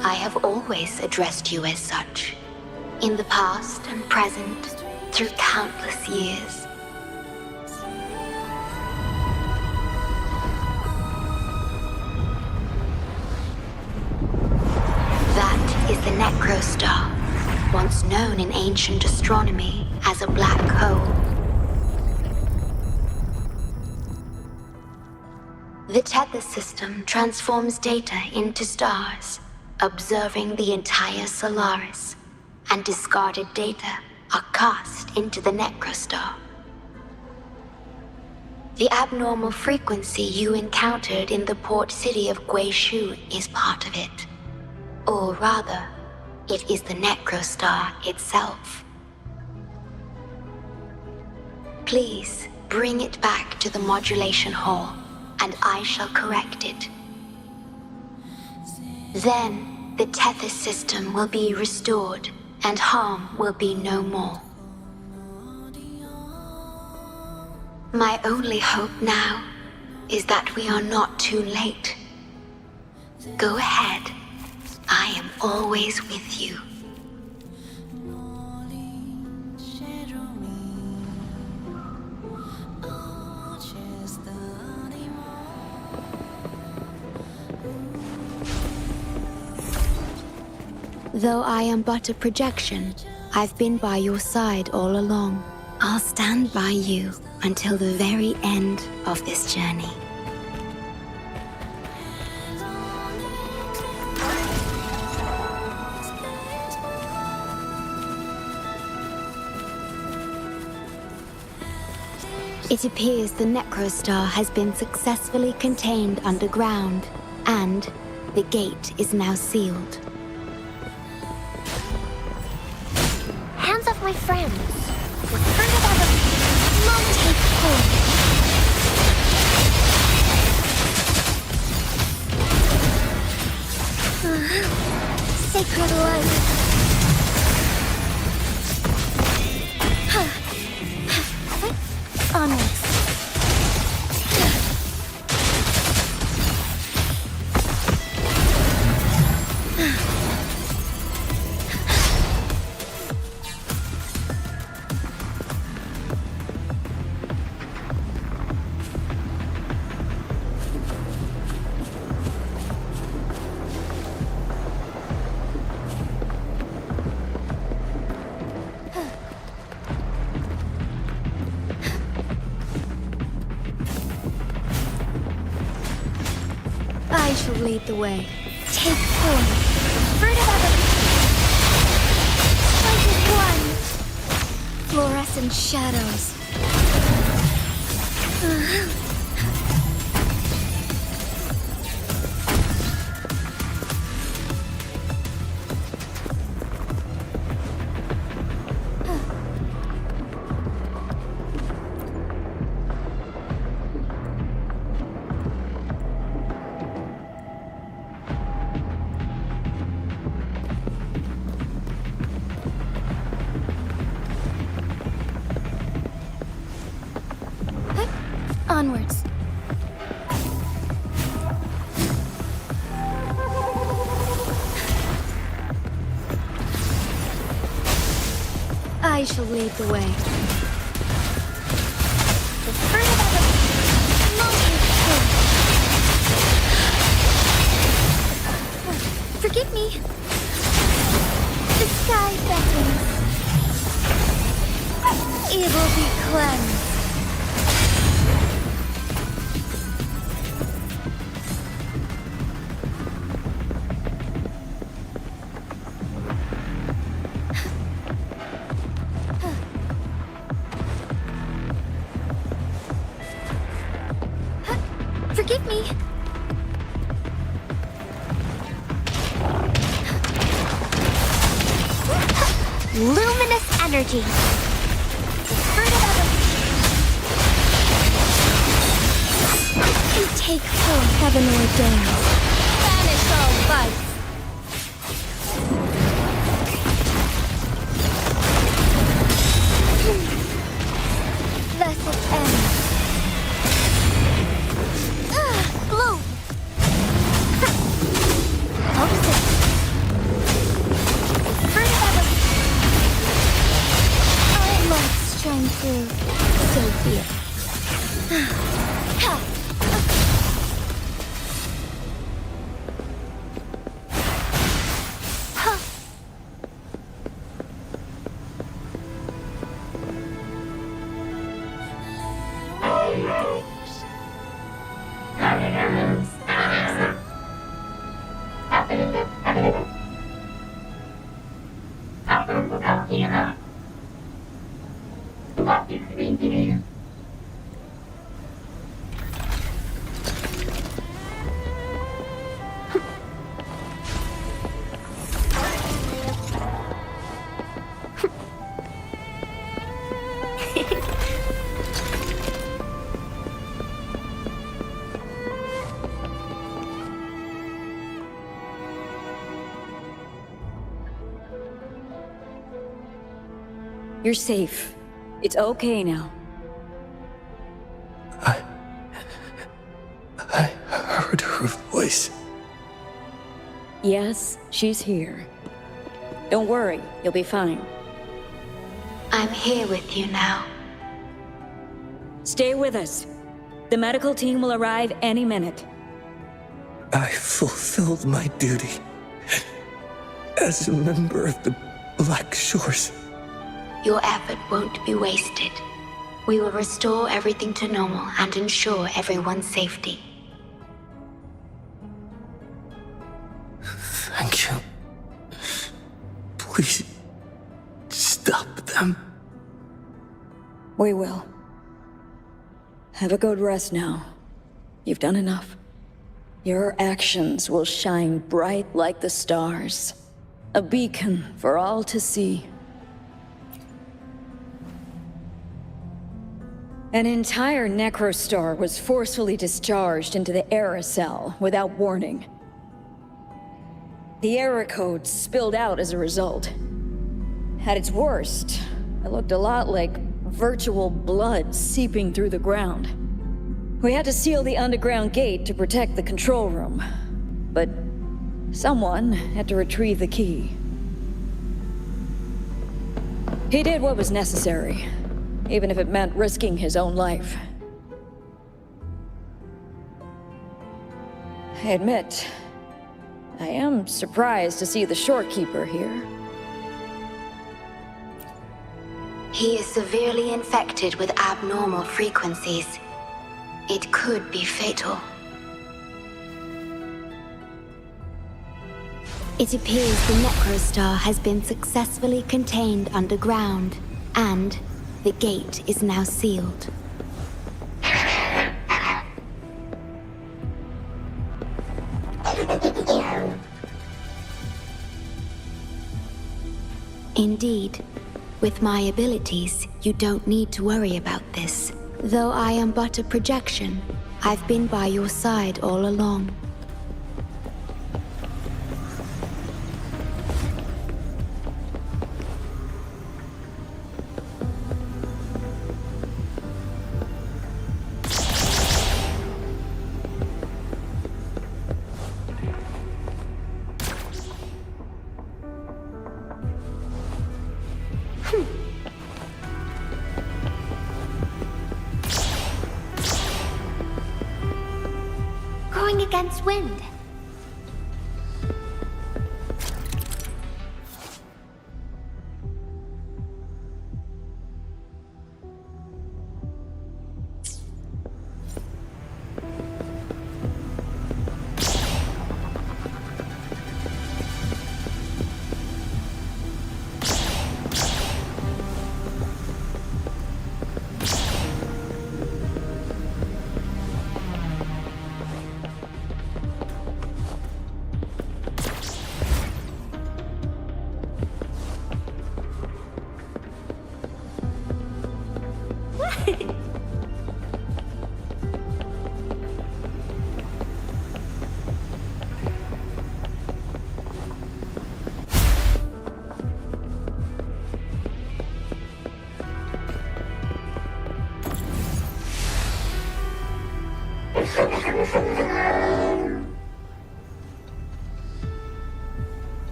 I have always addressed you as such, in the past and present, through countless years. That is the Necrostar, once known in ancient astronomy as a black hole. The tether system transforms data into stars, observing the entire Solaris, and discarded data are cast into the Necrostar. The abnormal frequency you encountered in the port city of Guishu is part of it. Or rather, it is the Necrostar itself. Please bring it back to the modulation hall, and I shall correct it. Then, the tether system will be restored, and harm will be no more. My only hope now is that we are not too late. Go ahead. I am always with you. Though I am but a projection, I've been by your side all along. I'll stand by you until the very end of this journey. It appears the Necrostar has been successfully contained underground, and the gate is now sealed. Hands off my friends. Further down the... Mom, take hold. Sacred light. Onwards. I shall lead the way. Take point. Further down the... and shadows. Onwards. I shall lead the way. The further that forgive me. The sky beckons. It will be cleansed. Forgive me. Luminous energy. You take forth heavenly dance. Banish all vice. Thus it ends. Blue! Opposite. Further ever. I must shine through. So be it. You're safe. It's okay now. I heard her voice. Yes, she's here. Don't worry, you'll be fine. I'm here with you now. Stay with us. The medical team will arrive any minute. I fulfilled my duty as a member of the Black Shores. Your effort won't be wasted. We will restore everything to normal and ensure everyone's safety. Thank you. Please, stop them. We will. Have a good rest now. You've done enough. Your actions will shine bright like the stars. A beacon for all to see. An entire necrostar was forcefully discharged into the Era cell without warning. The Era code spilled out as a result. At its worst, it looked a lot like virtual blood seeping through the ground. We had to seal the underground gate to protect the control room, but someone had to retrieve the key. He did what was necessary, even if it meant risking his own life. I admit, I am surprised to see the Shorekeeper here. He is severely infected with abnormal frequencies. It could be fatal. It appears the necrostar has been successfully contained underground, and The gate is now sealed. Indeed, with my abilities, you don't need to worry about this. Though I am but a projection, I've been by your side all along. Going against wind.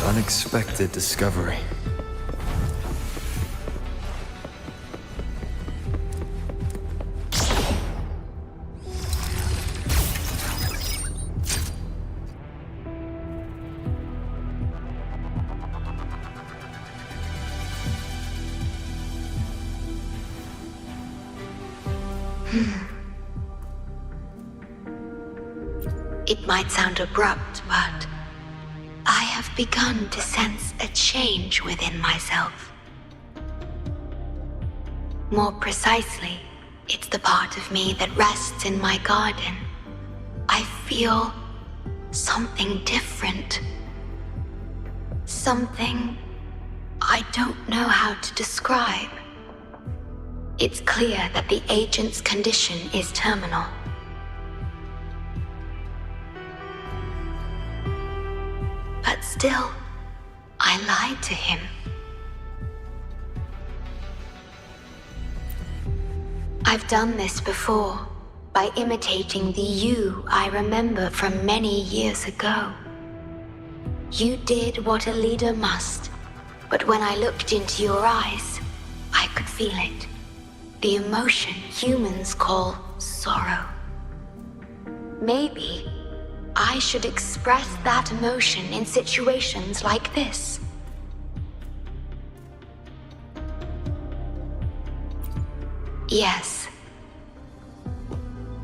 Unexpected discovery. It might sound abrupt, but I have begun to sense a change within myself. More precisely, it's the part of me that rests in my garden. I feel something different. Something I don't know how to describe. It's clear that the agent's condition is terminal. But still, I lied to him. I've done this before, by imitating the you I remember from many years ago. You did what a leader must, but when I looked into your eyes, I could feel it. The emotion humans call sorrow. Maybe I should express that emotion in situations like this. Yes.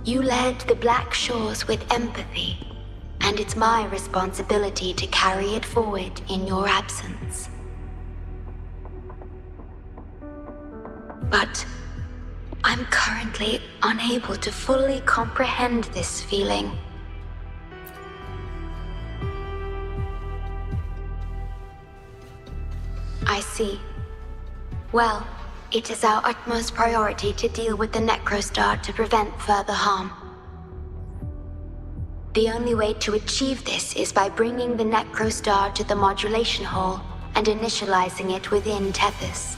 You led the Black Shores with empathy, and it's my responsibility to carry it forward in your absence. But I'm currently unable to fully comprehend this feeling. I see. Well, it is our utmost priority to deal with the Necrostar to prevent further harm. The only way to achieve this is by bringing the Necrostar to the modulation hall and initializing it within Tethys.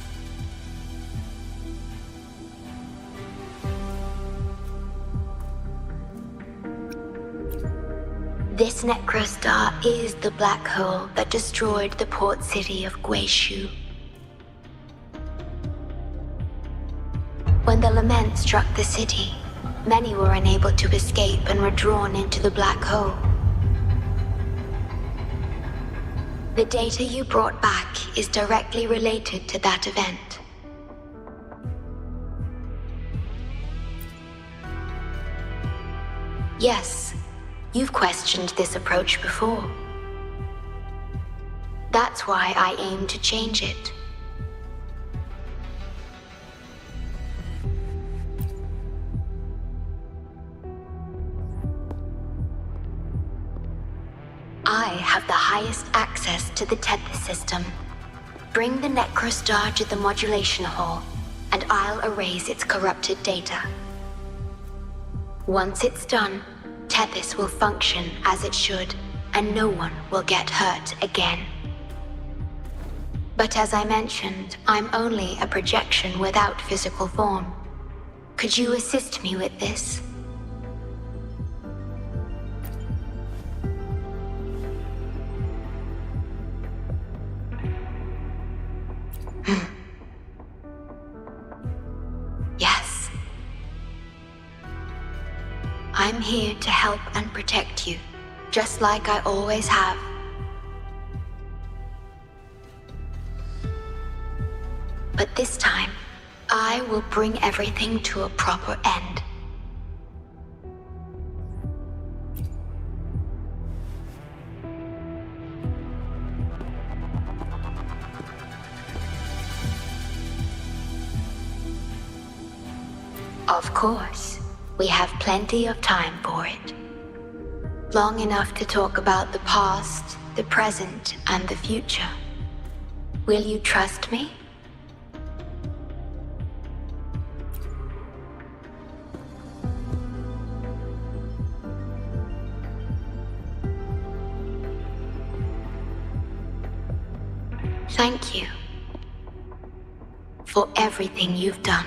This Necrostar is the black hole that destroyed the port city of Guishu. When the lament struck the city, many were unable to escape and were drawn into the black hole. The data you brought back is directly related to that event. Yes, you've questioned this approach before. That's why I aim to change it. I have the highest access to the Tethys system. Bring the Necrostar to the modulation hall, and I'll erase its corrupted data. Once it's done, Tethys will function as it should, and no one will get hurt again. But as I mentioned, I'm only a projection without physical form. Could you assist me with this? Yes. I'm here to help and protect you, just like I always have. But this time, I will bring everything to a proper end. Of course, we have plenty of time for it. Long enough to talk about the past, the present, and the future. Will you trust me? Thank you for everything you've done.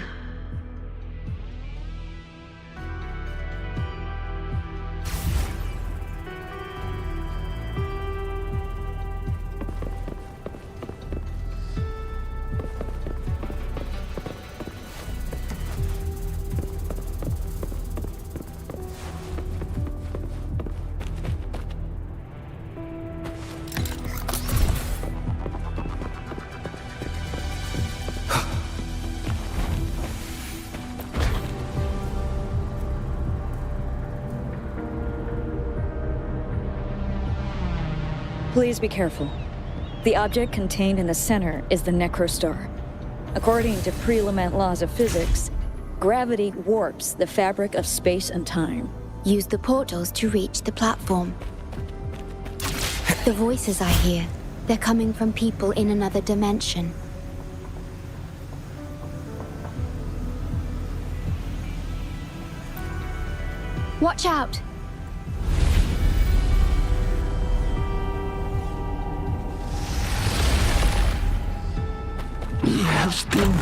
Please be careful. The object contained in the center is the Necrostar. According to pre-Lament laws of physics, gravity warps the fabric of space and time. Use the portals to reach the platform. The voices I hear, they're coming from people in another dimension. Watch out! He has been...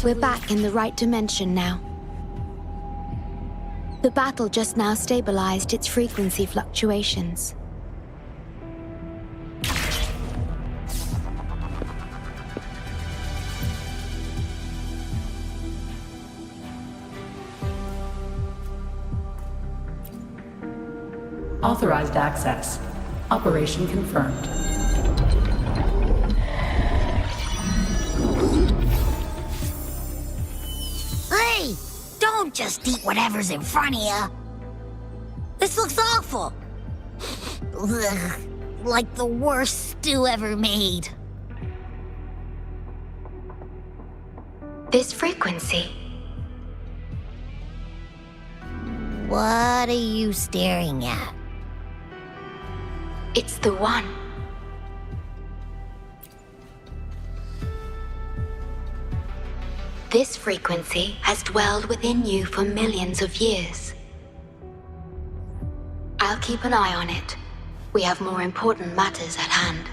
We're back in the right dimension now. The battle just now stabilized its frequency fluctuations. Authorized access. Operation confirmed. Hey! Don't just eat whatever's in front of you. This looks awful. Ugh, like the worst stew ever made. This frequency. What are you staring at? It's the one. This frequency has dwelled within you for millions of years. I'll keep an eye on it. We have more important matters at hand.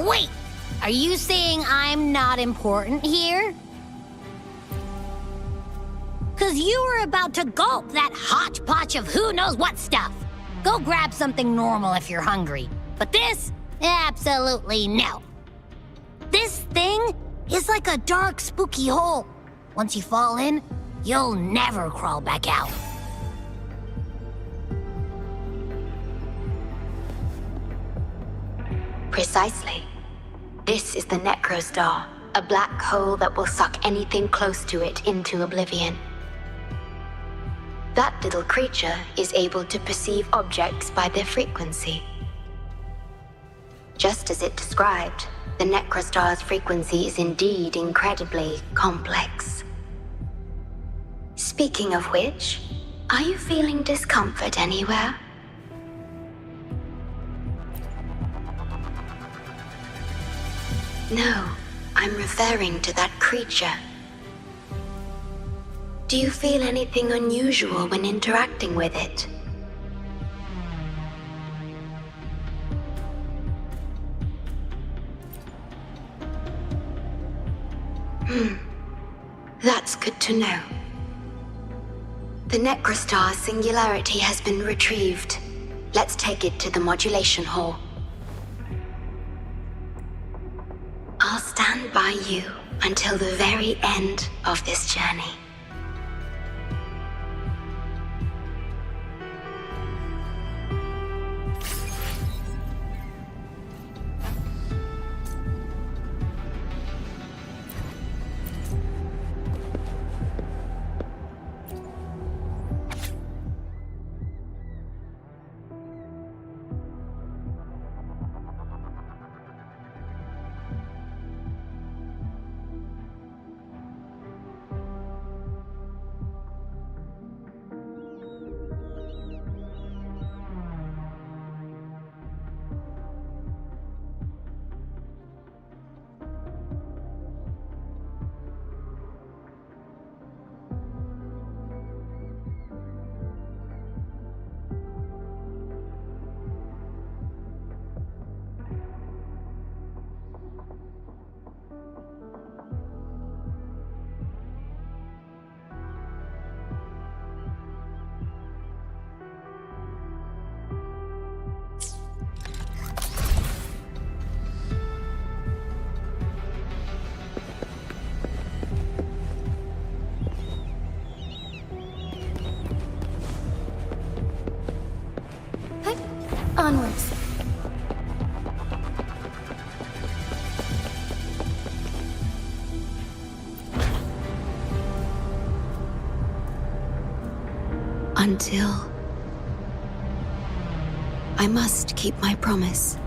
Wait! Are you saying I'm not important here? 'Cause you were about to gulp that hodgepodge of who knows what stuff. Go grab something normal if you're hungry. But this? Absolutely no. This thing is like a dark, spooky hole. Once you fall in, you'll never crawl back out. Precisely. This is the Necrostar, a black hole that will suck anything close to it into oblivion. That little creature is able to perceive objects by their frequency. Just as it described, the Necrostar's frequency is indeed incredibly complex. Speaking of which, are you feeling discomfort anywhere? No, I'm referring to that creature. Do you feel anything unusual when interacting with it? That's good to know. The Necrostar's singularity has been retrieved. Let's take it to the modulation hall. I'll stand by you until the very end of this journey. Onwards. Until I must keep my promise.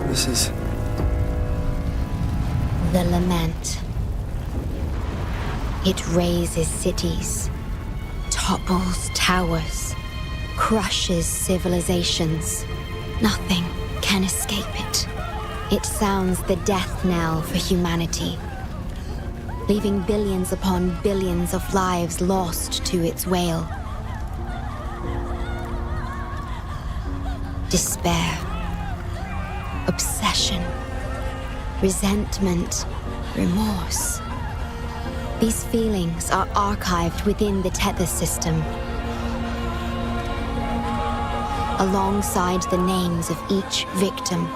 This is... The lament. It razes cities, topples towers, crushes civilizations. Nothing can escape it. It sounds the death knell for humanity, leaving billions upon billions of lives lost to its wail. Despair, obsession, resentment, remorse. These feelings are archived within the Tethys system, alongside the names of each victim,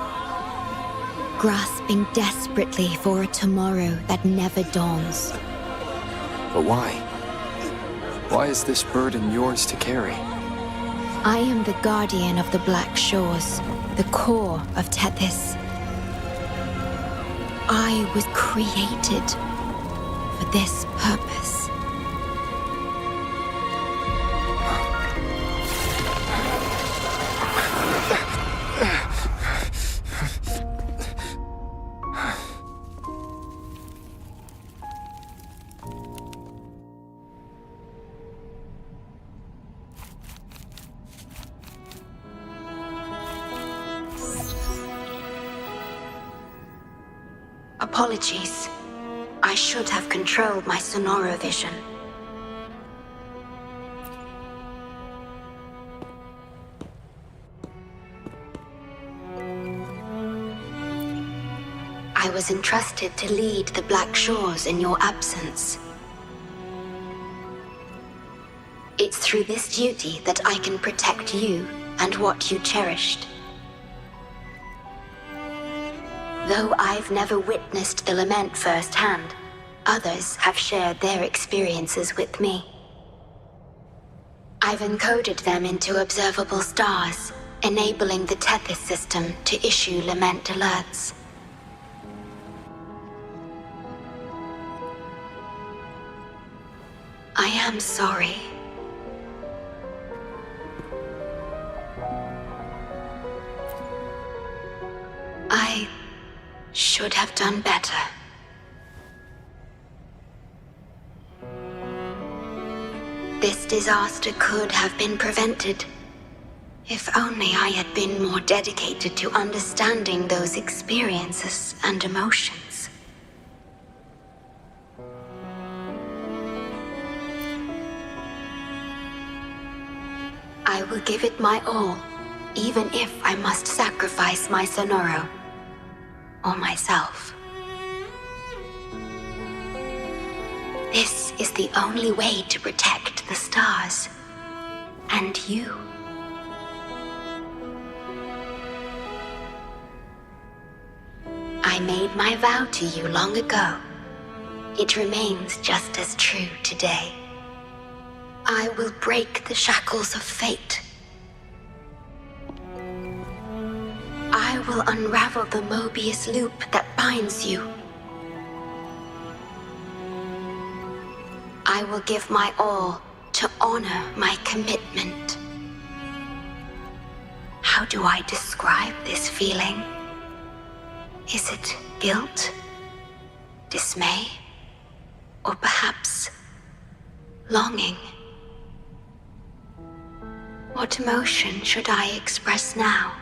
grasping desperately for a tomorrow that never dawns. But why? Why is this burden yours to carry? I am the guardian of the Black Shores, the core of Tethys. I was created for this purpose. Apologies. I should have controlled my sonoro vision. I was entrusted to lead the Black Shores in your absence. It's through this duty that I can protect you and what you cherished. Though I've never witnessed the lament firsthand, others have shared their experiences with me. I've encoded them into observable stars, enabling the Tethys system to issue lament alerts. I am sorry. I should have done better. This disaster could have been prevented. If only I had been more dedicated to understanding those experiences and emotions. I will give it my all, even if I must sacrifice my sonoro. Or myself. This is the only way to protect the stars. And you. I made my vow to you long ago. It remains just as true today. I will break the shackles of fate. I will unravel the Mobius loop that binds you. I will give my all to honor my commitment. How do I describe this feeling? Is it guilt, dismay, or perhaps longing? What emotion should I express now?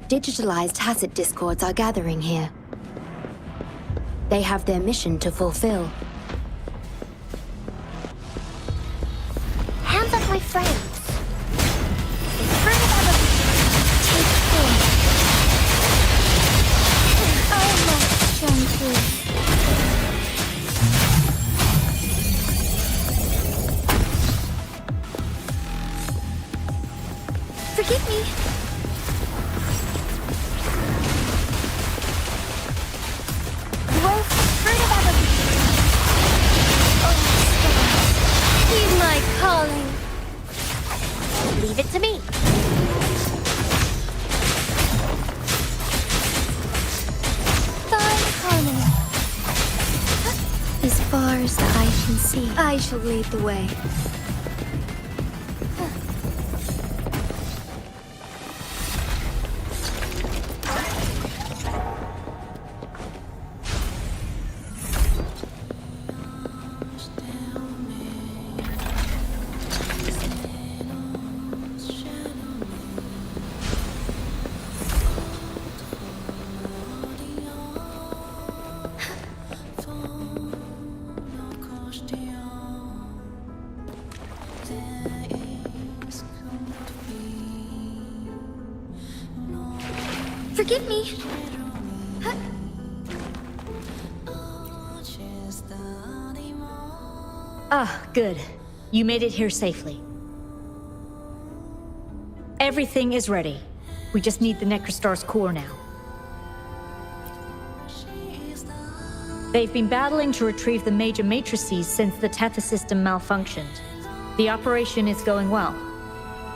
Digitalized Hasid discords are gathering here. They have their mission to fulfill. Hands up, my friends. It's part of our take form. Almost shone through. Forgive me. Heed my calling. Leave it to me. Fine harmony. As far as the eye can see. I shall lead the way. Forgive me. Ah, good. You made it here safely. Everything is ready. We just need the Necrostar's core now. They've been battling to retrieve the major matrices since the Tether system malfunctioned. The operation is going well.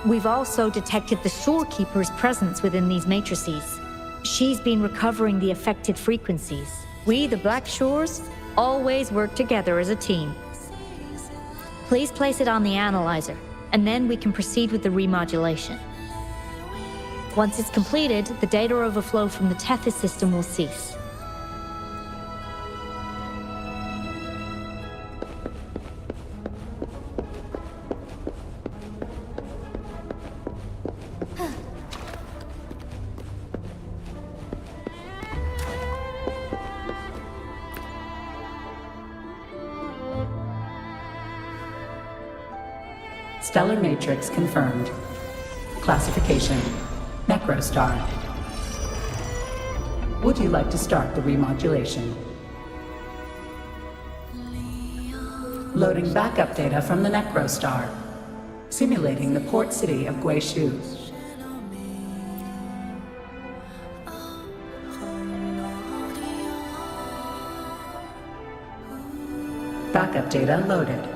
We've also detected the Shorekeeper's presence within these matrices. She's been recovering the affected frequencies. We, the Black Shores, always work together as a team. Please place it on the analyzer, and then we can proceed with the remodulation. Once it's completed, the data overflow from the Tethys system will cease. Stellar matrix confirmed. Classification: Necrostar. Would you like to start the remodulation? Loading backup data from the Necrostar. Simulating the port city of Guishu. Backup data loaded.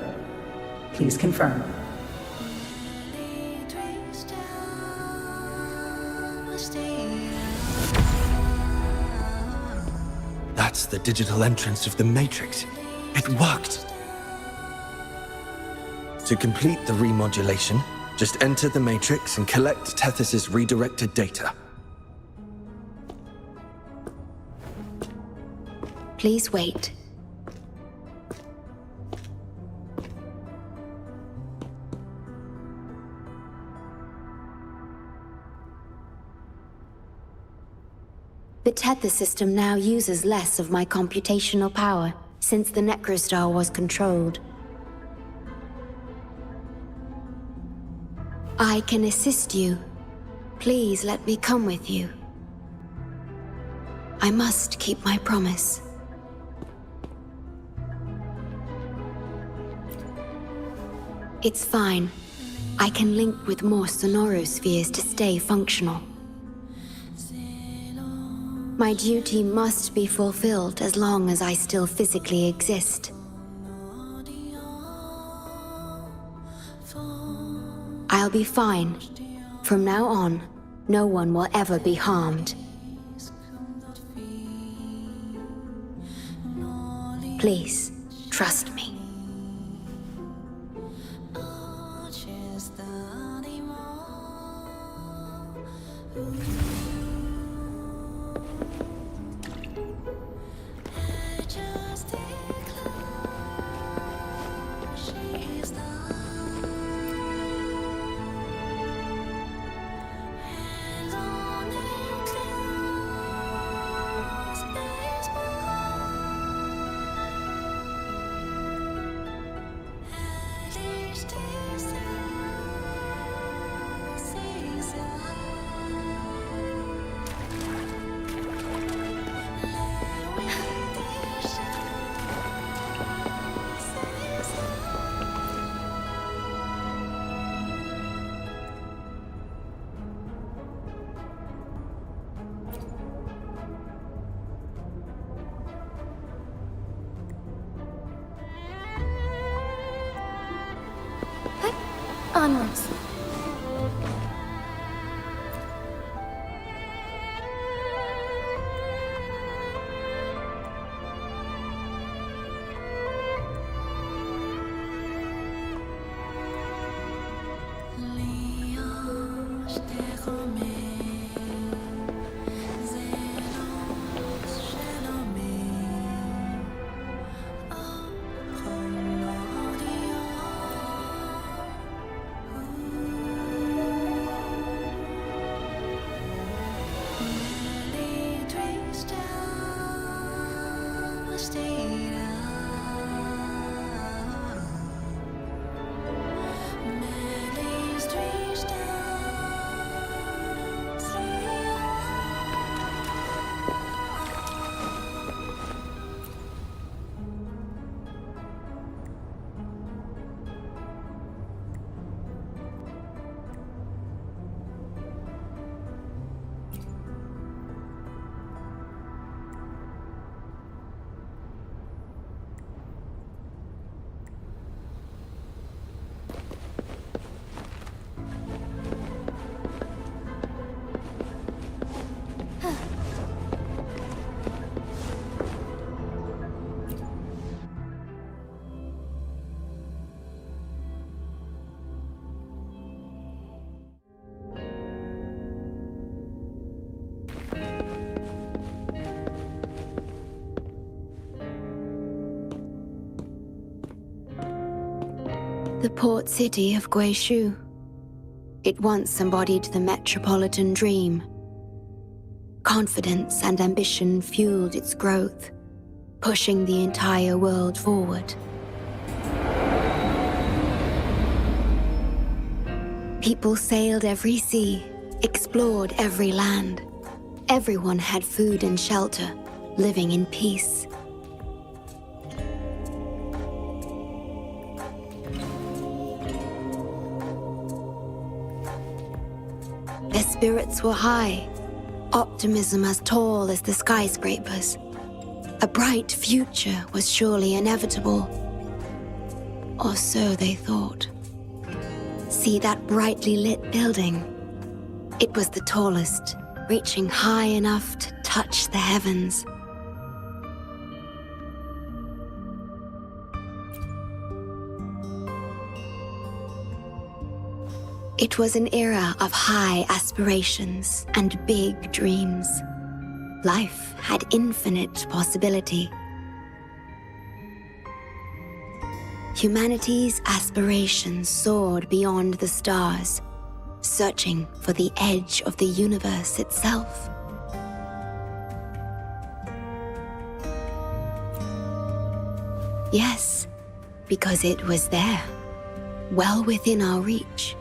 Please confirm. That's the digital entrance of the Matrix. It worked! To complete the remodulation, just enter the Matrix and collect Tethys' redirected data. Please wait. The Tether system now uses less of my computational power since the Necrostar was controlled. I can assist you. Please let me come with you. I must keep my promise. It's fine. I can link with more sonorospheres to stay functional. My duty must be fulfilled as long as I still physically exist. I'll be fine. From now on, no one will ever be harmed. Please, trust me. Onwards. The port city of Guishu. It once embodied the metropolitan dream. Confidence and ambition fueled its growth, pushing the entire world forward. People sailed every sea, explored every land. Everyone had food and shelter, living in peace. Their spirits were high, optimism as tall as the skyscrapers. A bright future was surely inevitable. Or so they thought. See that brightly lit building? It was the tallest, reaching high enough to touch the heavens. It was an era of high aspirations and big dreams. Life had infinite possibility. Humanity's aspirations soared beyond the stars, searching for the edge of the universe itself. Yes, because it was there, well within our reach.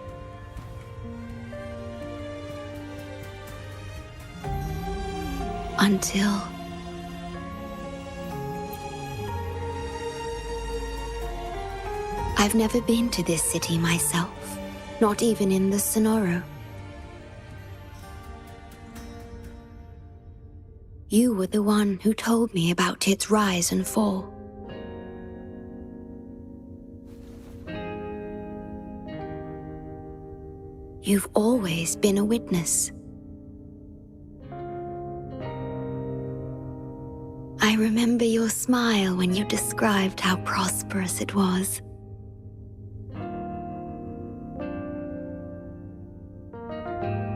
Until... I've never been to this city myself, not even in the Sonoro. You were the one who told me about its rise and fall. You've always been a witness. I remember your smile when you described how prosperous it was.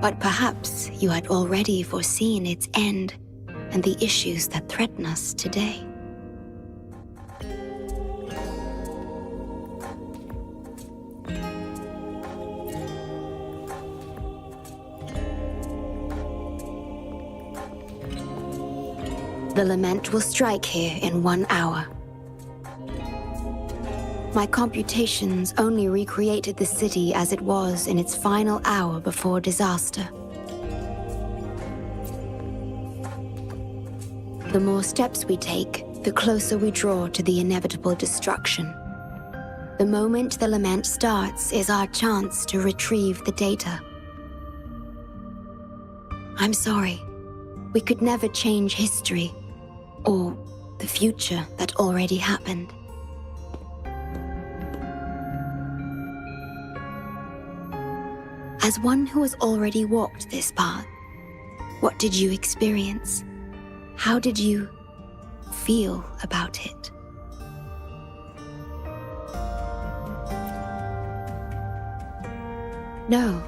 But perhaps you had already foreseen its end and the issues that threaten us today. The lament will strike here in 1 hour. My computations only recreated the city as it was in its final hour before disaster. The more steps we take, the closer we draw to the inevitable destruction. The moment the lament starts is our chance to retrieve the data. I'm sorry. We could never change history, or the future that already happened. As one who has already walked this path, what did you experience? How did you feel about it? No.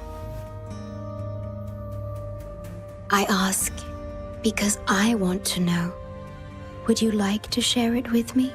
I ask because I want to know. Would you like to share it with me?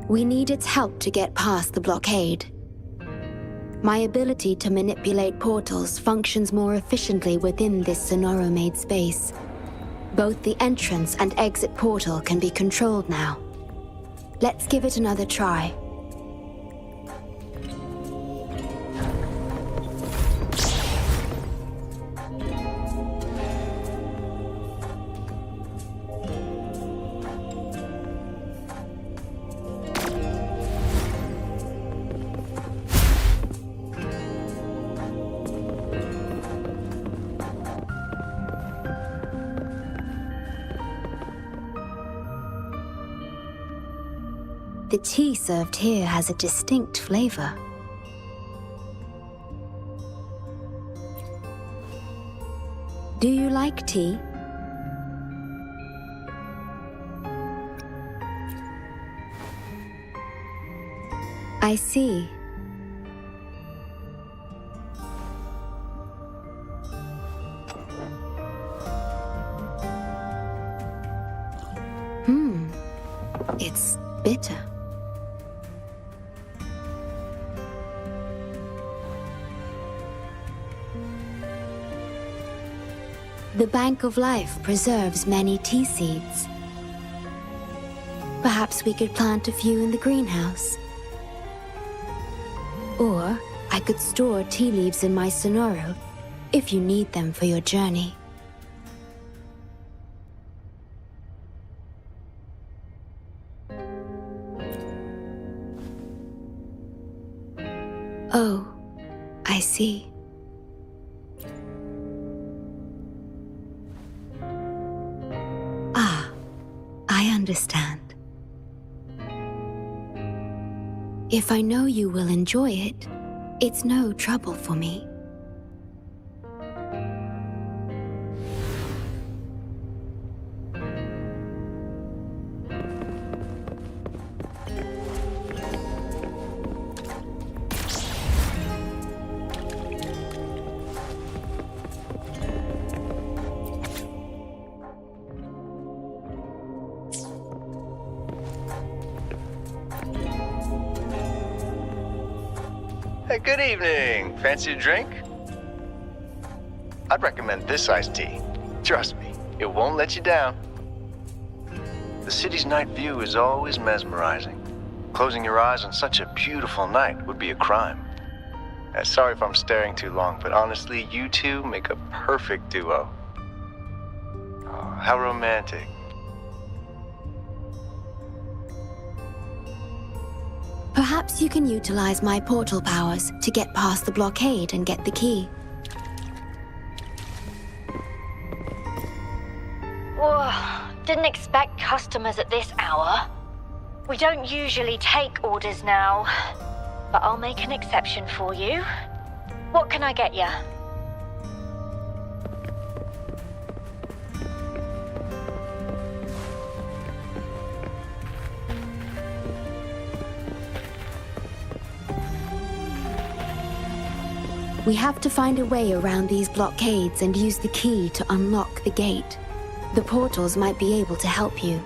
We need its help to get past the blockade. My ability to manipulate portals functions more efficiently within this Sonoro-made space. Both the entrance and exit portal can be controlled now. Let's give it another try. The tea served here has a distinct flavor. Do you like tea? I see. It's bitter. The Bank of Life preserves many tea seeds. Perhaps we could plant a few in the greenhouse. Or I could store tea leaves in my sonoro if you need them for your journey. Oh, I see. I understand. If I know you will enjoy it, it's no trouble for me. Hey, good evening. Fancy a drink? I'd recommend this iced tea. Trust me, it won't let you down. The city's night view is always mesmerizing. Closing your eyes on such a beautiful night would be a crime. Sorry if I'm staring too long, but honestly, you two make a perfect duo. Oh, how romantic. Perhaps you can utilize my portal powers to get past the blockade and get the key. Whoa, didn't expect customers at this hour. We don't usually take orders now, but I'll make an exception for you. What can I get you? We have to find a way around these blockades and use the key to unlock the gate. The portals might be able to help you.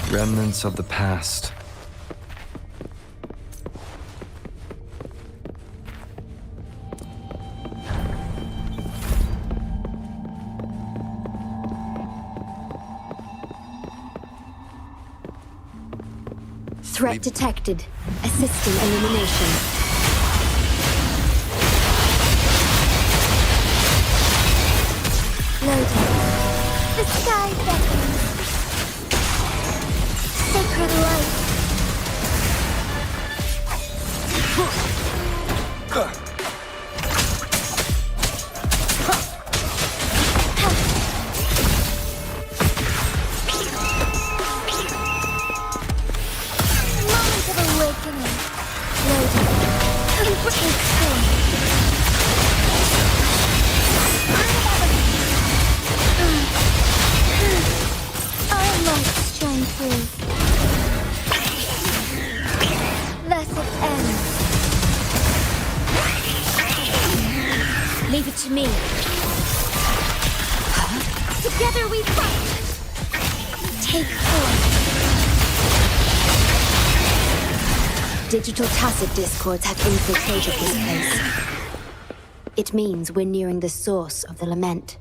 Remnants of the past. Threat detected. Assisting elimination. Loading. The sky beckons. Sacred light. Moment of awakening. Loading. Take form. Our light shine through. Thus it ends. Leave it to me. Together we fight. Take form. Digital tacit discords have infiltrated this place. It means we're nearing the source of the lament.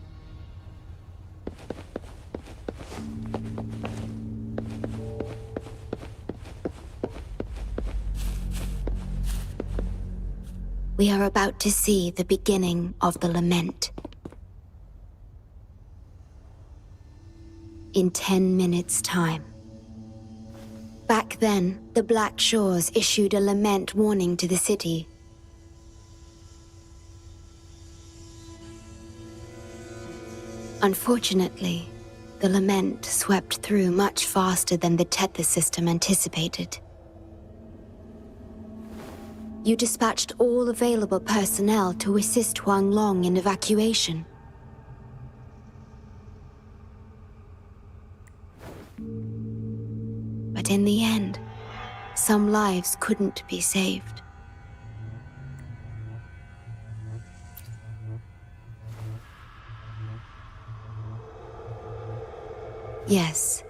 We are about to see the beginning of the lament. In 10 minutes' time. Back then, the Black Shores issued a lament warning to the city. Unfortunately, the lament swept through much faster than the Tether system anticipated. You dispatched all available personnel to assist Huang Long in evacuation. But in the end, some lives couldn't be saved. Yes,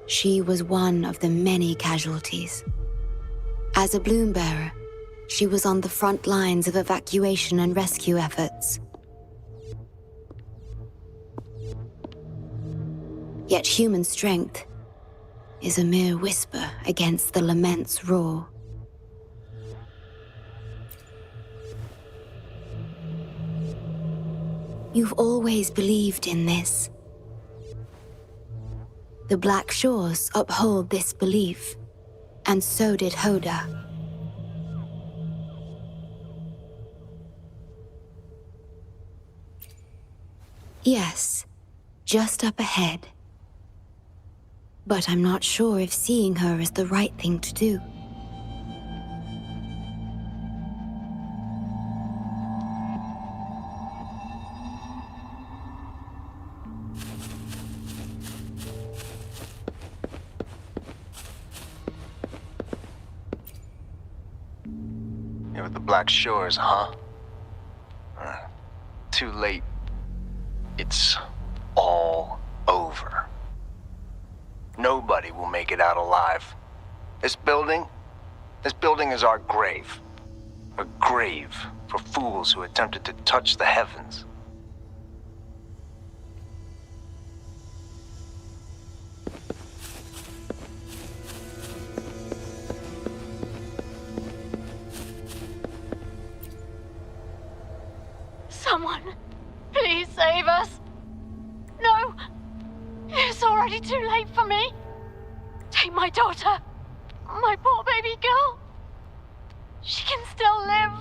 she was one of the many casualties. As a bloom bearer, she was on the front lines of evacuation and rescue efforts. Yet human strength is a mere whisper against the lament's roar. You've always believed in this. The Black Shores uphold this belief, and so did Hoda. Yes, just up ahead. But I'm not sure if seeing her is the right thing to do. You're with the Black Shores, huh? Too late. It's all over. Nobody will make it out alive. This building is our grave. A grave for fools who attempted to touch the heavens. Someone, please save us. No, it's already too late for me. Take my daughter, my poor baby girl. She can still live.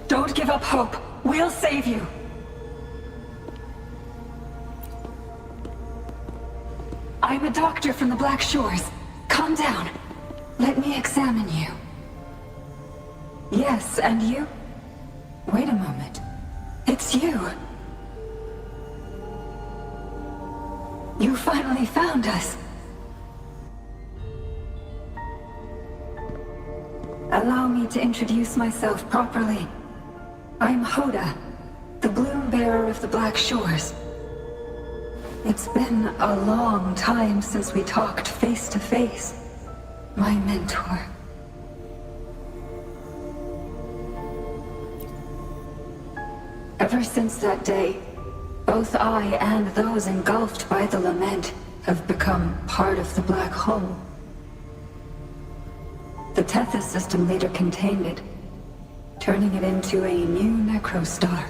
Don't give up hope. We'll save you. I'm a doctor from the Black Shores. Calm down. Let me examine you. Yes, and you? Wait a moment. It's you. You finally found us. Allow me to introduce myself properly. I'm Hoda, the bloom bearer of the Black Shores. It's been a long time since we talked face to face, my mentor. Ever since that day, both I and those engulfed by the lament have become part of the black hole. The Tethys system later contained it, turning it into a new necrostar.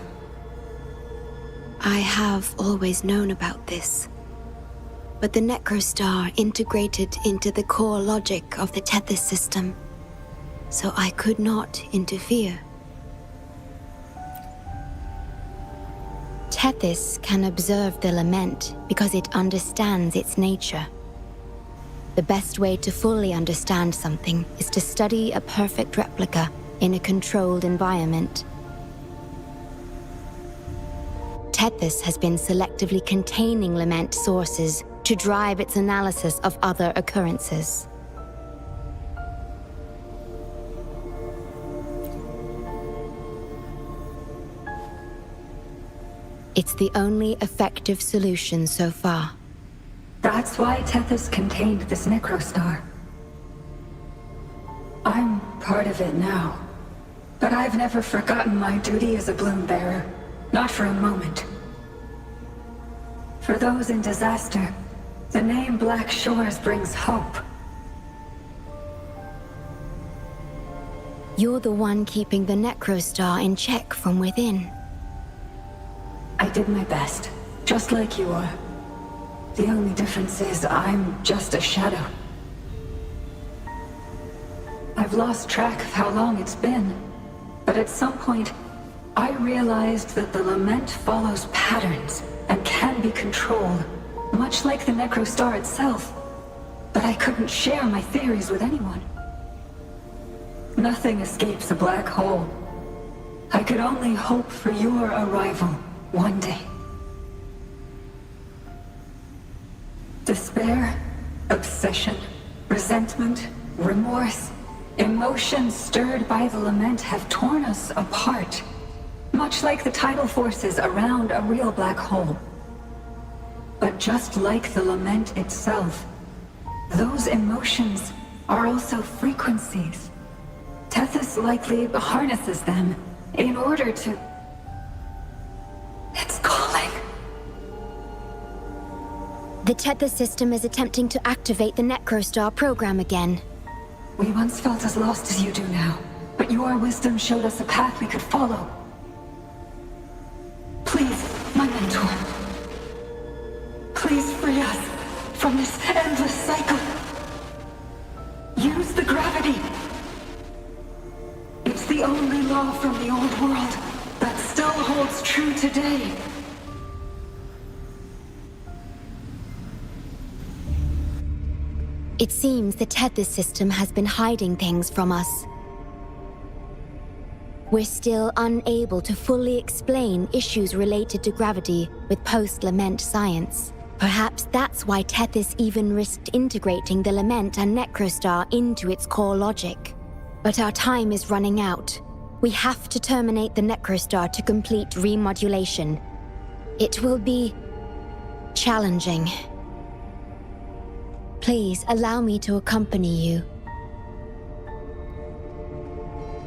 I have always known about this. But the necrostar integrated into the core logic of the Tethys system, so I could not interfere. Tethys can observe the lament because it understands its nature. The best way to fully understand something is to study a perfect replica in a controlled environment. Tethys has been selectively containing lament sources to drive its analysis of other occurrences. It's the only effective solution so far. That's why Tethys contained this necrostar. I'm part of it now, but I've never forgotten my duty as a bloom bearer, not for a moment. For those in disaster, the name Black Shores brings hope. You're the one keeping the necrostar in check from within. I did my best, just like you are. The only difference is I'm just a shadow. I've lost track of how long it's been, but at some point, I realized that the lament follows patterns and can be controlled, much like the necrostar itself. But I couldn't share my theories with anyone. Nothing escapes a black hole. I could only hope for your arrival one day. Despair, obsession, resentment, remorse, emotions stirred by the lament have torn us apart, much like the tidal forces around a real black hole. But just like the lament itself, those emotions are also frequencies. Tethys likely harnesses them in order to... It's calling. The Tethys system is attempting to activate the necrostar program again. We once felt as lost as you do now, but your wisdom showed us a path we could follow. Please, my mentor. Please free us from this endless cycle. Use the gravity. It's the only law from the old world that still holds true today. It seems the Tethys system has been hiding things from us. We're still unable to fully explain issues related to gravity with post-lament science. Perhaps that's why Tethys even risked integrating the lament and necrostar into its core logic. But our time is running out. We have to terminate the necrostar to complete remodulation. It will be challenging. Please allow me to accompany you.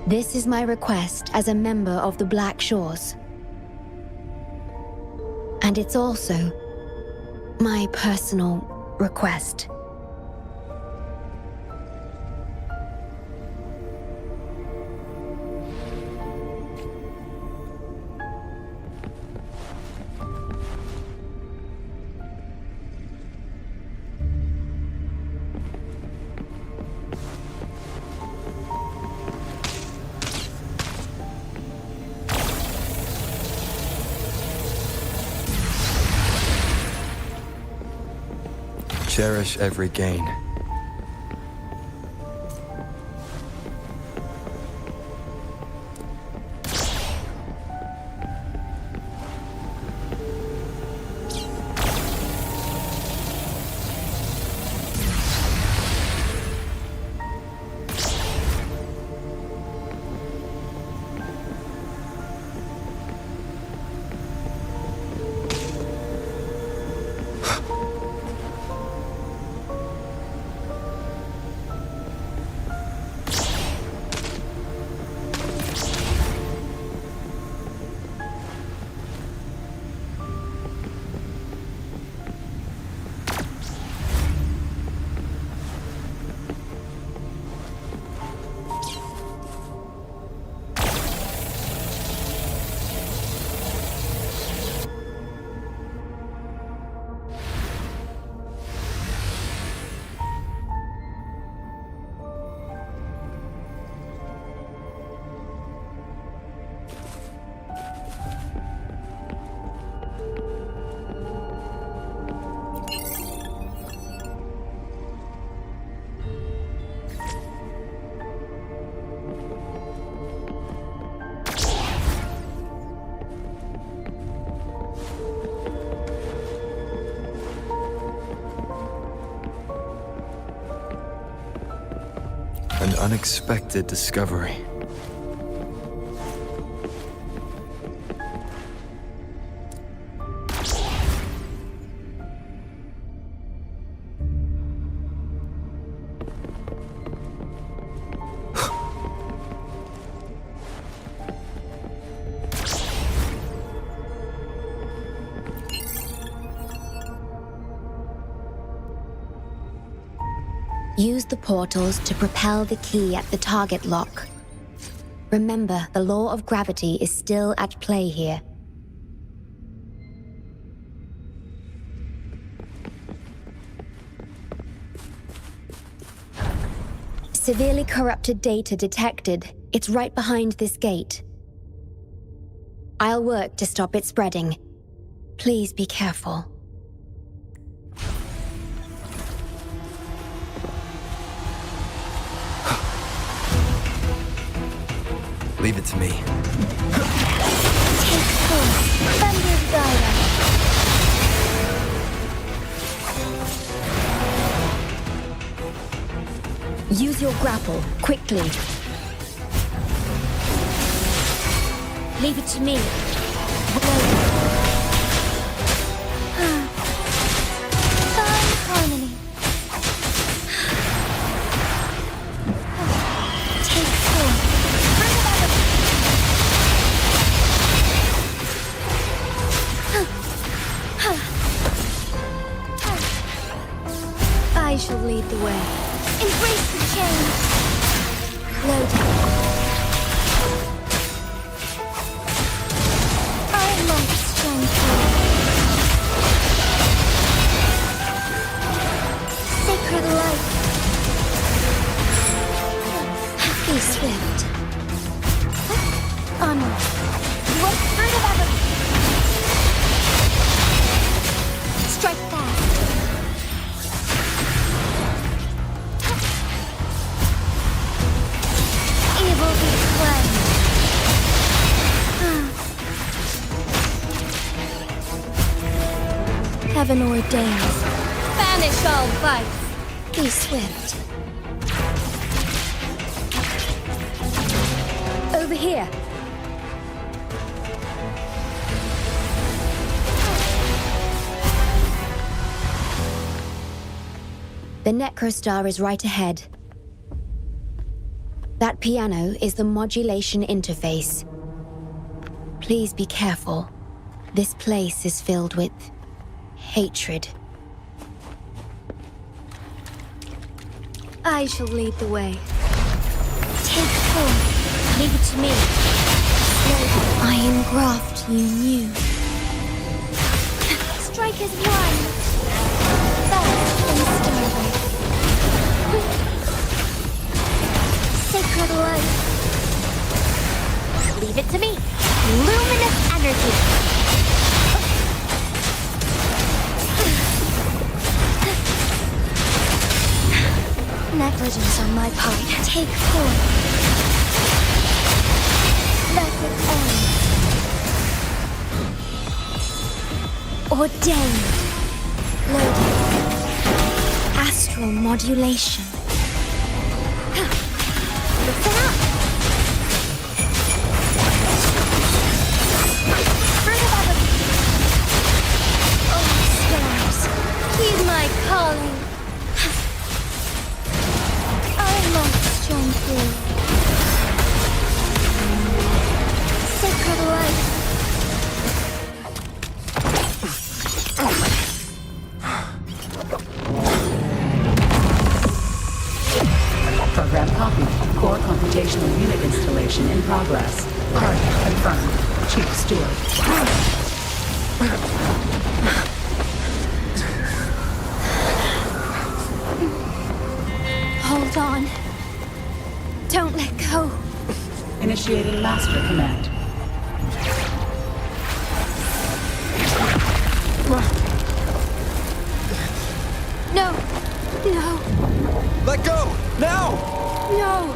This is my request as a member of the Black Shores. And it's also my personal request. Cherish every gain. An unexpected discovery. Use the portals to propel the key at the target lock. Remember, the law of gravity is still at play here. Severely corrupted data detected. It's right behind this gate. I'll work to stop it spreading. Please be careful. Leave it to me. Take 4. Thunder Gyra. Use your grapple, quickly. Leave it to me. Fine harmony. Take 4. I shall lead the way. Embrace the change. Loading. I launch strength. Sacred light. Be swift. Honor. What fruit of ever? Strike fast. Evil be cleansed. Heaven ordains. Banish all vice. Be swift. Over here. The Necrostar is right ahead. That piano is the modulation interface. Please be careful. This place is filled with hatred. I shall lead the way. Take 4. Leave it to me. I engraft you new. Strike as one. Fast and starlight. Sacred light. Leave it to me. Luminous energy. Negligence on my part. Take 4. Let it end. Ordained. Loaded. Astral modulation. Listen up. Fruit of ever. Oh, stars. Heed my calling. I must shine through. Sacred light. Program copied. Core computational unit installation in progress. Target confirmed. Chief Steward. Hold on. Don't let go. Initiating master command. No. No. Let go! Now! No.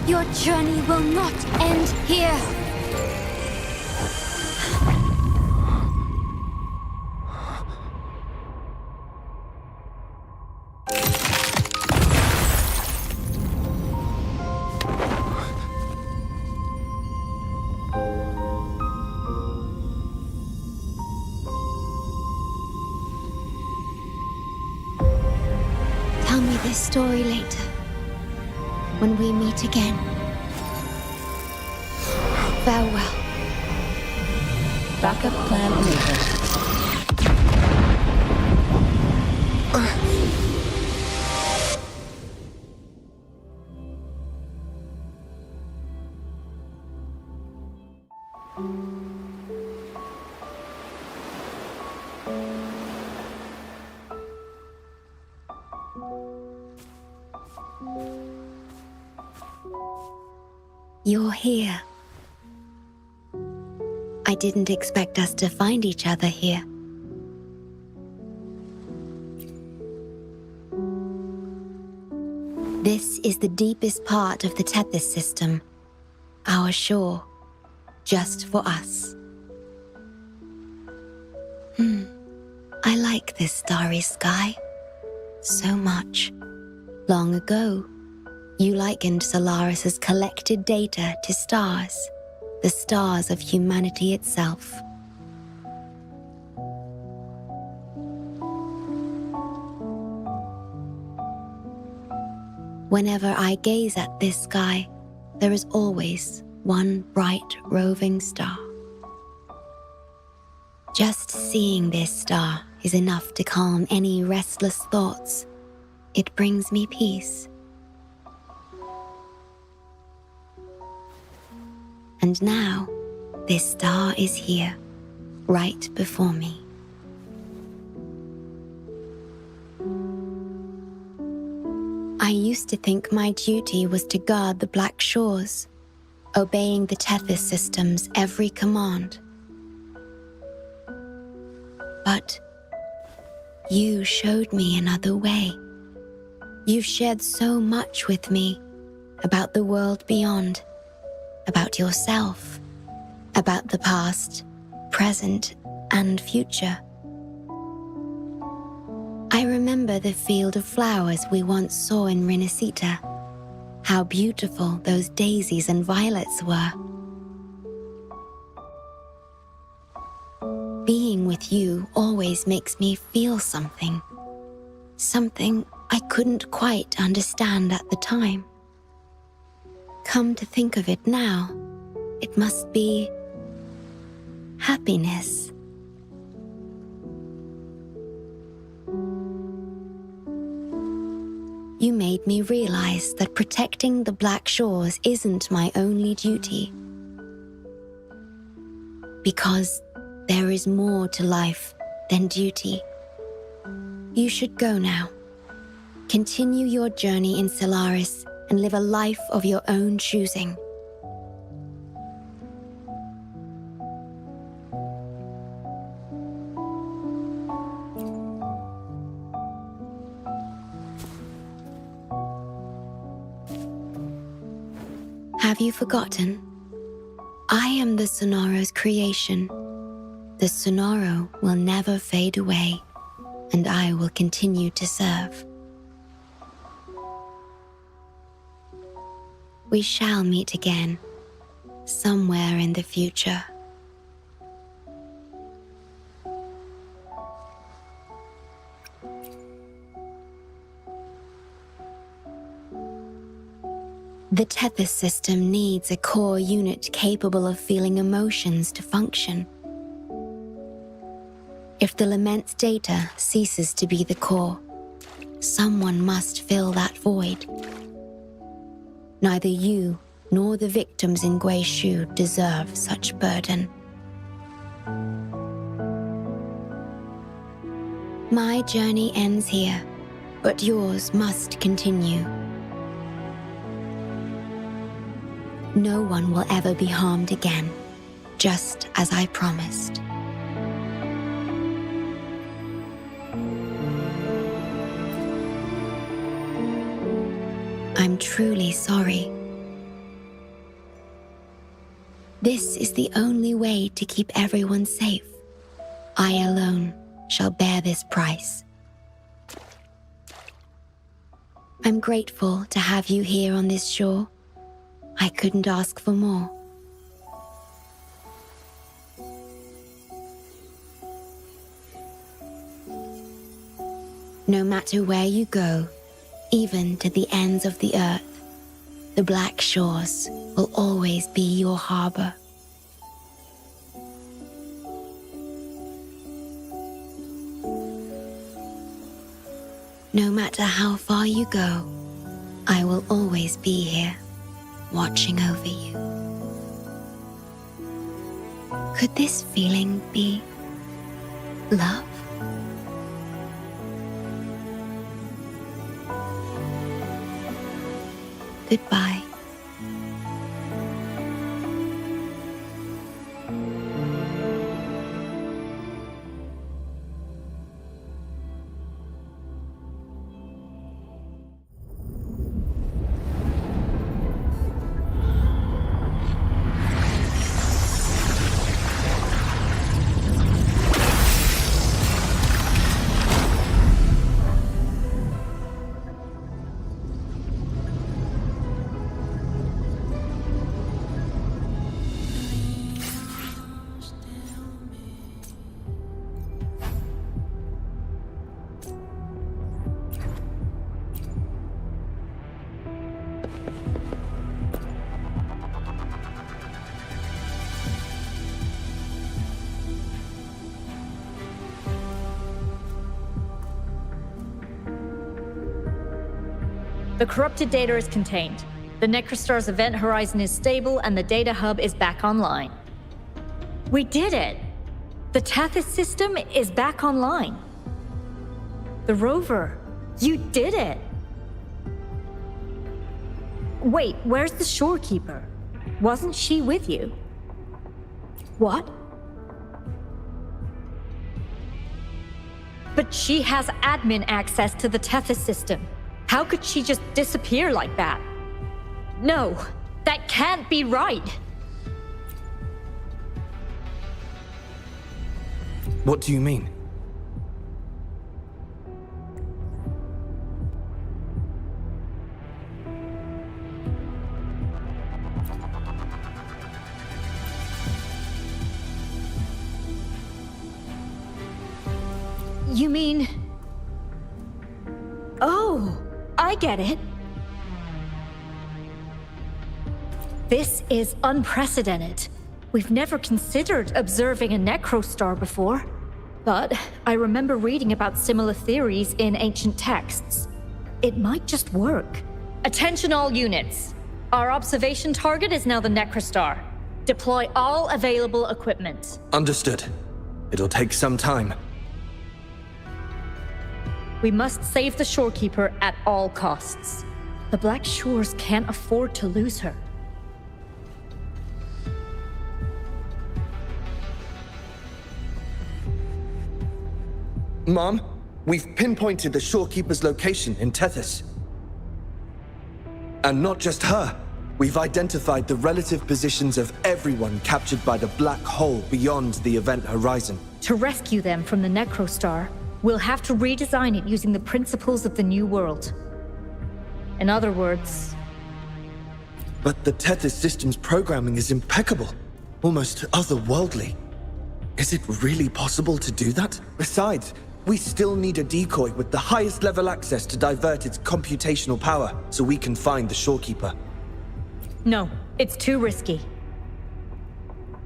Your journey will not end here. this story later, when we meet again. Farewell. Backup plan enabled. You're here. I didn't expect us to find each other here. This is the deepest part of the Tethys system, our shore, just for us. I like this starry sky so much. Long ago, you likened Solaris's collected data to stars, the stars of humanity itself. Whenever I gaze at this sky, there is always one bright roving star. Just seeing this star is enough to calm any restless thoughts. It brings me peace. And now, this star is here, right before me. I used to think my duty was to guard the Black Shores, obeying the Tethys system's every command. But you showed me another way. You've shared so much with me about the world beyond, about yourself, about the past, present, and future. I remember the field of flowers we once saw in Rinasita, how beautiful those daisies and violets were. Being with you always makes me feel something I couldn't quite understand at the time. Come to think of it now, it must be happiness. You made me realize that protecting the Black Shores isn't my only duty. Because there is more to life than duty. You should go now. Continue your journey in Solaris and live a life of your own choosing. Have you forgotten? I am the Sonoro's creation. The Sonoro will never fade away, and I will continue to serve. We shall meet again, somewhere in the future. The Tethys system needs a core unit capable of feeling emotions to function. If the Lament's data ceases to be the core, someone must fill that void. Neither you nor the victims in Guishu deserve such burden. My journey ends here, but yours must continue. No one will ever be harmed again, just as I promised. I'm truly sorry. This is the only way to keep everyone safe. I alone shall bear this price. I'm grateful to have you here on this shore. I couldn't ask for more. No matter where you go, Even to the ends of the earth, the Black Shores will always be your harbor. No matter how far you go, I will always be here, watching over you. Could this feeling be love? Goodbye. The corrupted data is contained. The Necrostar's event horizon is stable and the data hub is back online. We did it! The Tethys system is back online. The rover, you did it! Wait, where's the Shorekeeper? Wasn't she with you? What? But she has admin access to the Tethys system. How could she just disappear like that? No, that can't be right. What do you mean? You mean... Oh, I get it. This is unprecedented. We've never considered observing a Necrostar before. But I remember reading about similar theories in ancient texts. It might just work. Attention all units. Our observation target is now the Necrostar. Deploy all available equipment. Understood. It'll take some time. We must save the Shorekeeper at all costs. The Black Shores can't afford to lose her. Mom, we've pinpointed the Shorekeeper's location in Tethys. And not just her. We've identified the relative positions of everyone captured by the black hole beyond the event horizon. To rescue them from the Necrostar, we'll have to redesign it using the principles of the New World. In other words... But the Tethys system's programming is impeccable. Almost otherworldly. Is it really possible to do that? Besides, we still need a decoy with the highest level access to divert its computational power so we can find the Shorekeeper. No, it's too risky.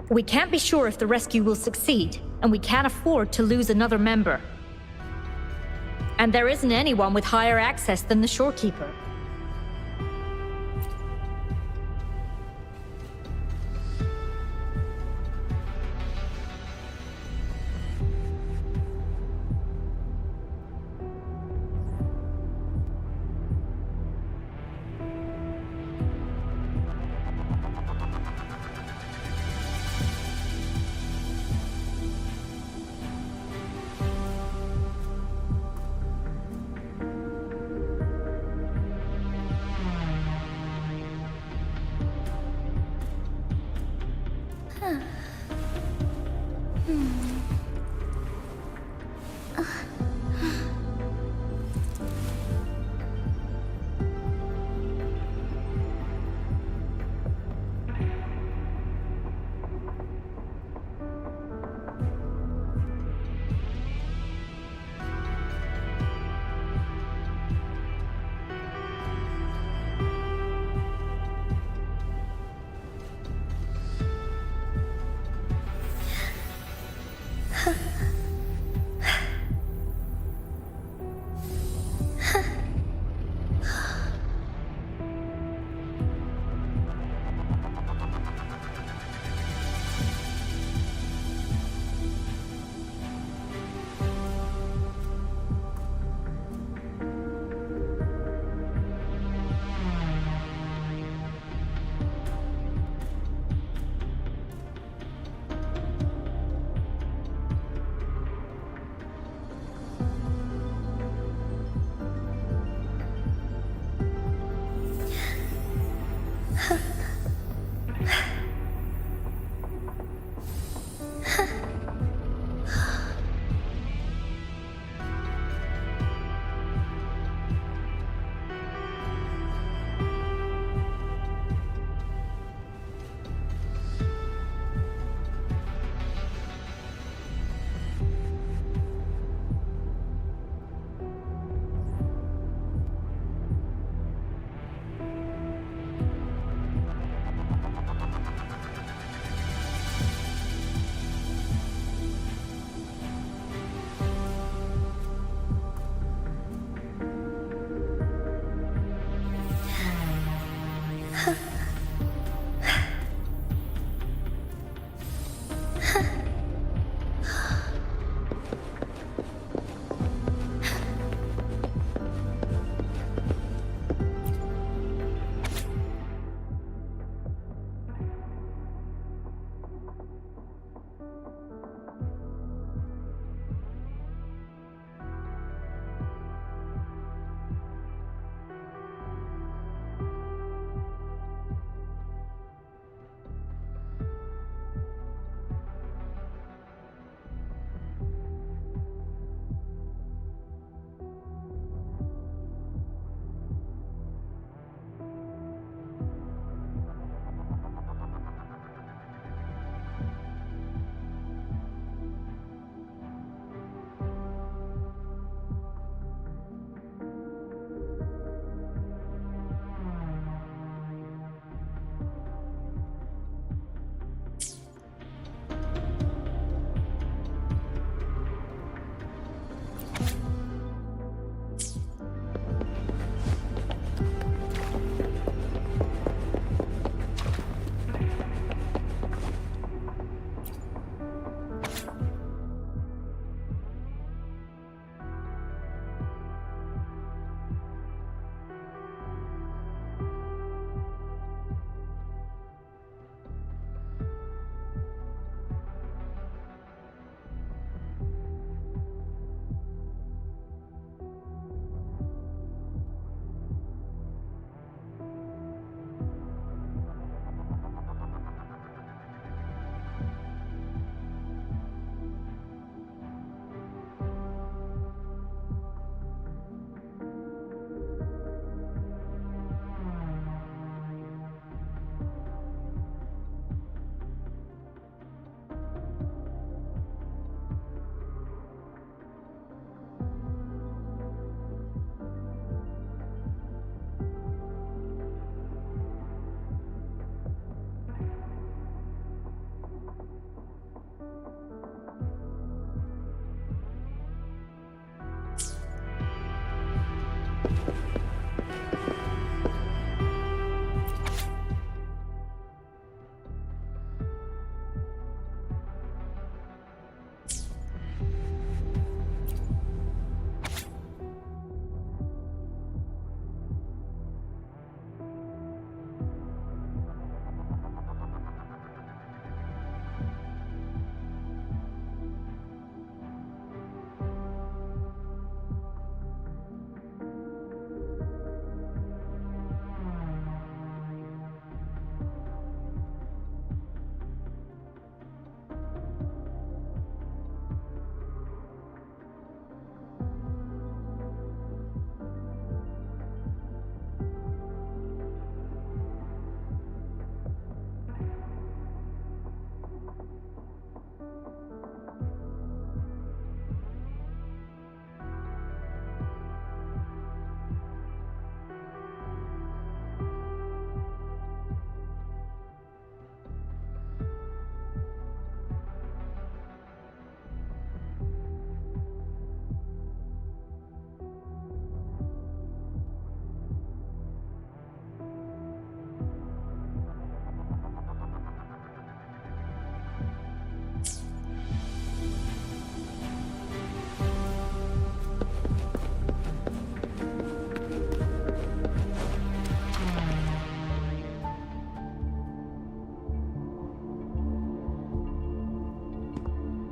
We can't be sure if the rescue will succeed, and we can't afford to lose another member. And there isn't anyone with higher access than the Shorekeeper.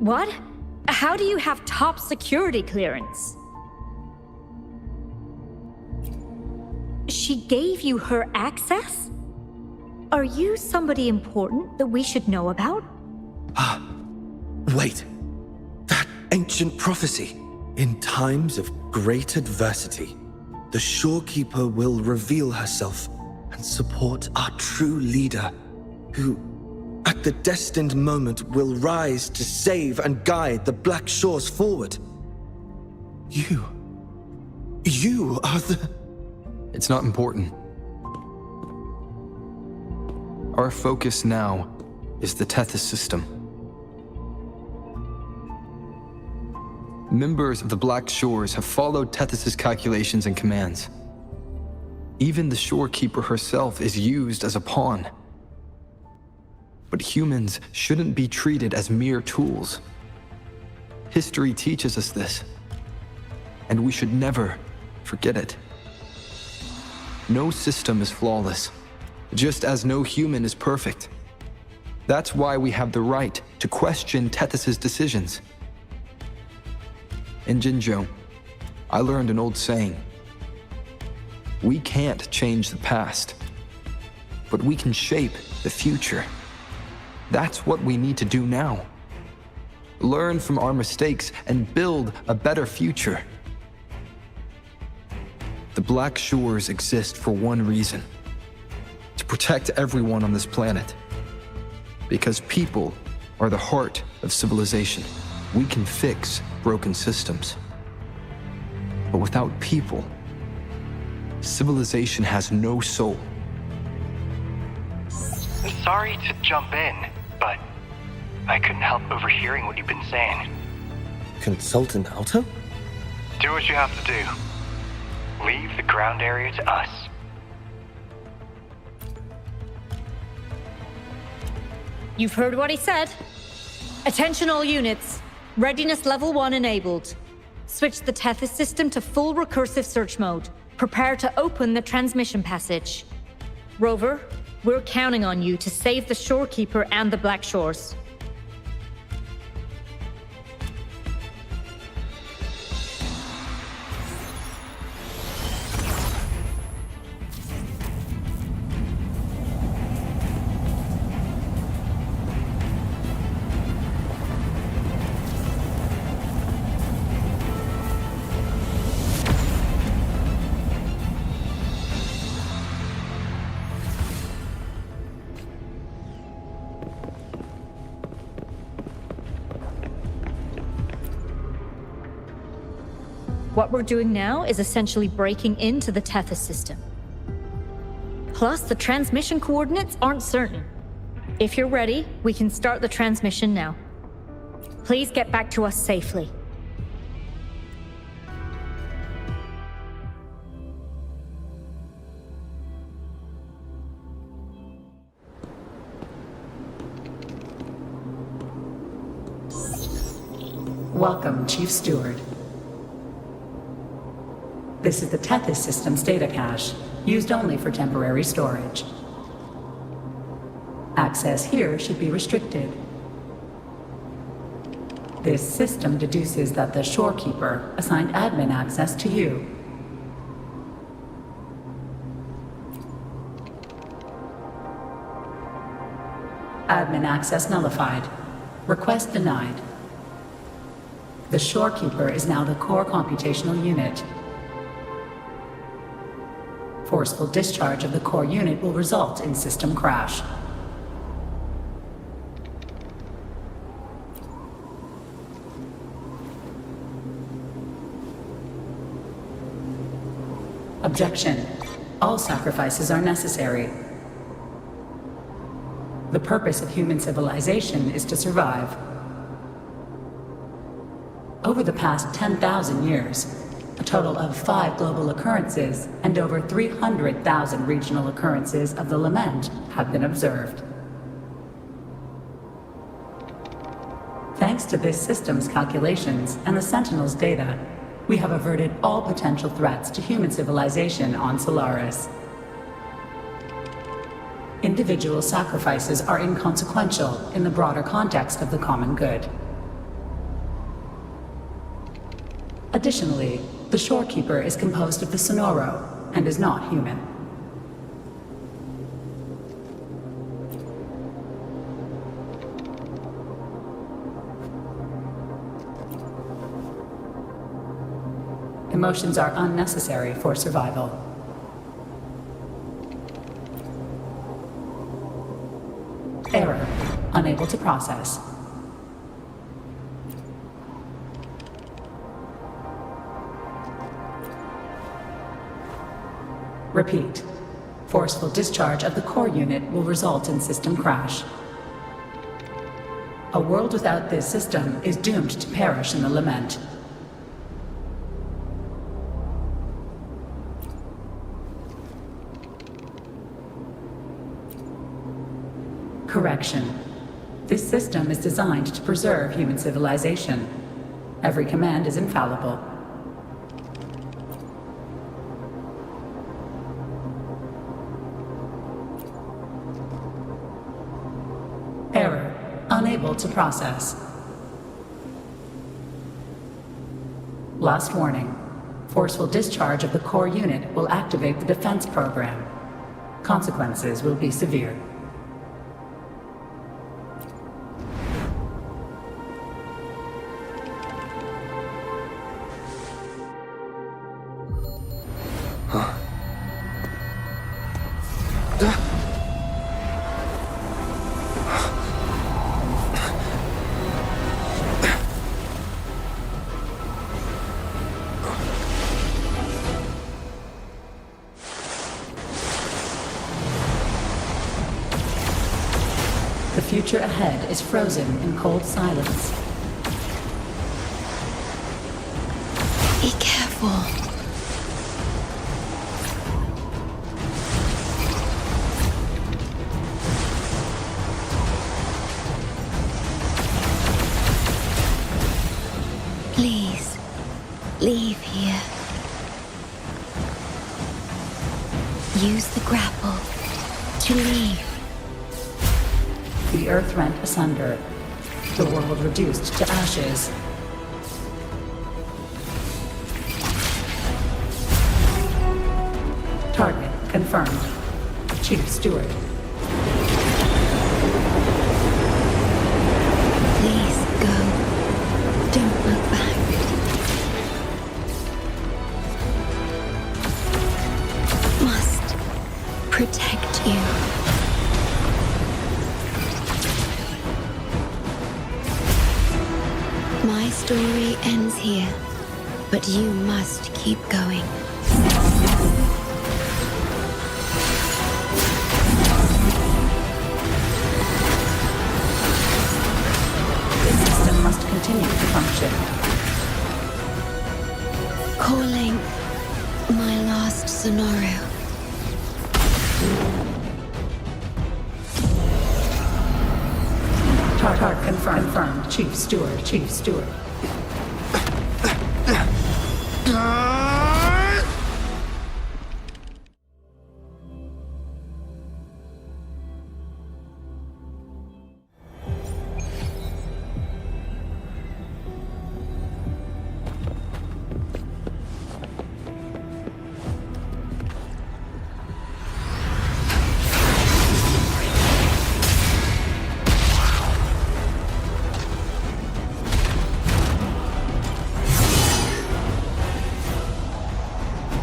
What? How do you have top security clearance? She gave you her access? Are you somebody important that we should know about? Wait. That ancient prophecy. In times of great adversity, the Shorekeeper will reveal herself and support our true leader, who, at the destined moment, will rise to save and guide the Black Shores forward. You are the... It's not important. Our focus now is the Tethys system. Members of the Black Shores have followed Tethys' calculations and commands. Even the Shorekeeper herself is used as a pawn. But humans shouldn't be treated as mere tools. History teaches us this, and we should never forget it. No system is flawless, just as no human is perfect. That's why we have the right to question Tethys' decisions. In Jinzhou, I learned an old saying. We can't change the past, but we can shape the future. That's what we need to do now. Learn from our mistakes and build a better future. The Black Shores exist for one reason: to protect everyone on this planet. Because people are the heart of civilization. We can fix broken systems. But without people, civilization has no soul. Sorry to jump in, but I couldn't help overhearing what you've been saying. Consultant Alto? Do what you have to do. Leave the ground area to us. You've heard what he said. Attention all units. Readiness level 1 enabled. Switch the Tethys system to full recursive search mode. Prepare to open the transmission passage. Rover, we're counting on you to save the Shorekeeper and the Black Shores. What we're doing now is essentially breaking into the Tethys system. Plus, the transmission coordinates aren't certain. If you're ready, we can start the transmission now. Please get back to us safely. Welcome, Chief Steward. This is the Tethys system's data cache, used only for temporary storage. Access here should be restricted. This system deduces that the Shorekeeper assigned admin access to you. Admin access nullified. Request denied. The Shorekeeper is now the core computational unit. Forceful discharge of the core unit will result in system crash. Objection. All sacrifices are necessary. The purpose of human civilization is to survive. Over the past 10,000 years, a total of 5 global occurrences and over 300,000 regional occurrences of the lament have been observed. Thanks to this system's calculations and the Sentinel's data, we have averted all potential threats to human civilization on Solaris. Individual sacrifices are inconsequential in the broader context of the common good. Additionally, the Shorekeeper is composed of the Sonoro and is not human. Emotions are unnecessary for survival. Error. Unable to process. Repeat. Forceful discharge of the core unit will result in system crash. A world without this system is doomed to perish in the lament. Correction. This system is designed to preserve human civilization. Every command is infallible. Error. Unable to process. Last warning. Forceful discharge of the core unit will activate the defense program. Consequences will be severe. The future ahead is frozen in cold silence. Be careful. Please, leave here. Use the grapple to leave. The earth rent asunder. The world reduced to ashes. Target confirmed. Chief Steward. Please go. Don't look back. Must protect you. My story ends here, but you must keep going. The system must continue to function. Calling my last scenario. Target confirmed. Chief Steward. Chief Steward.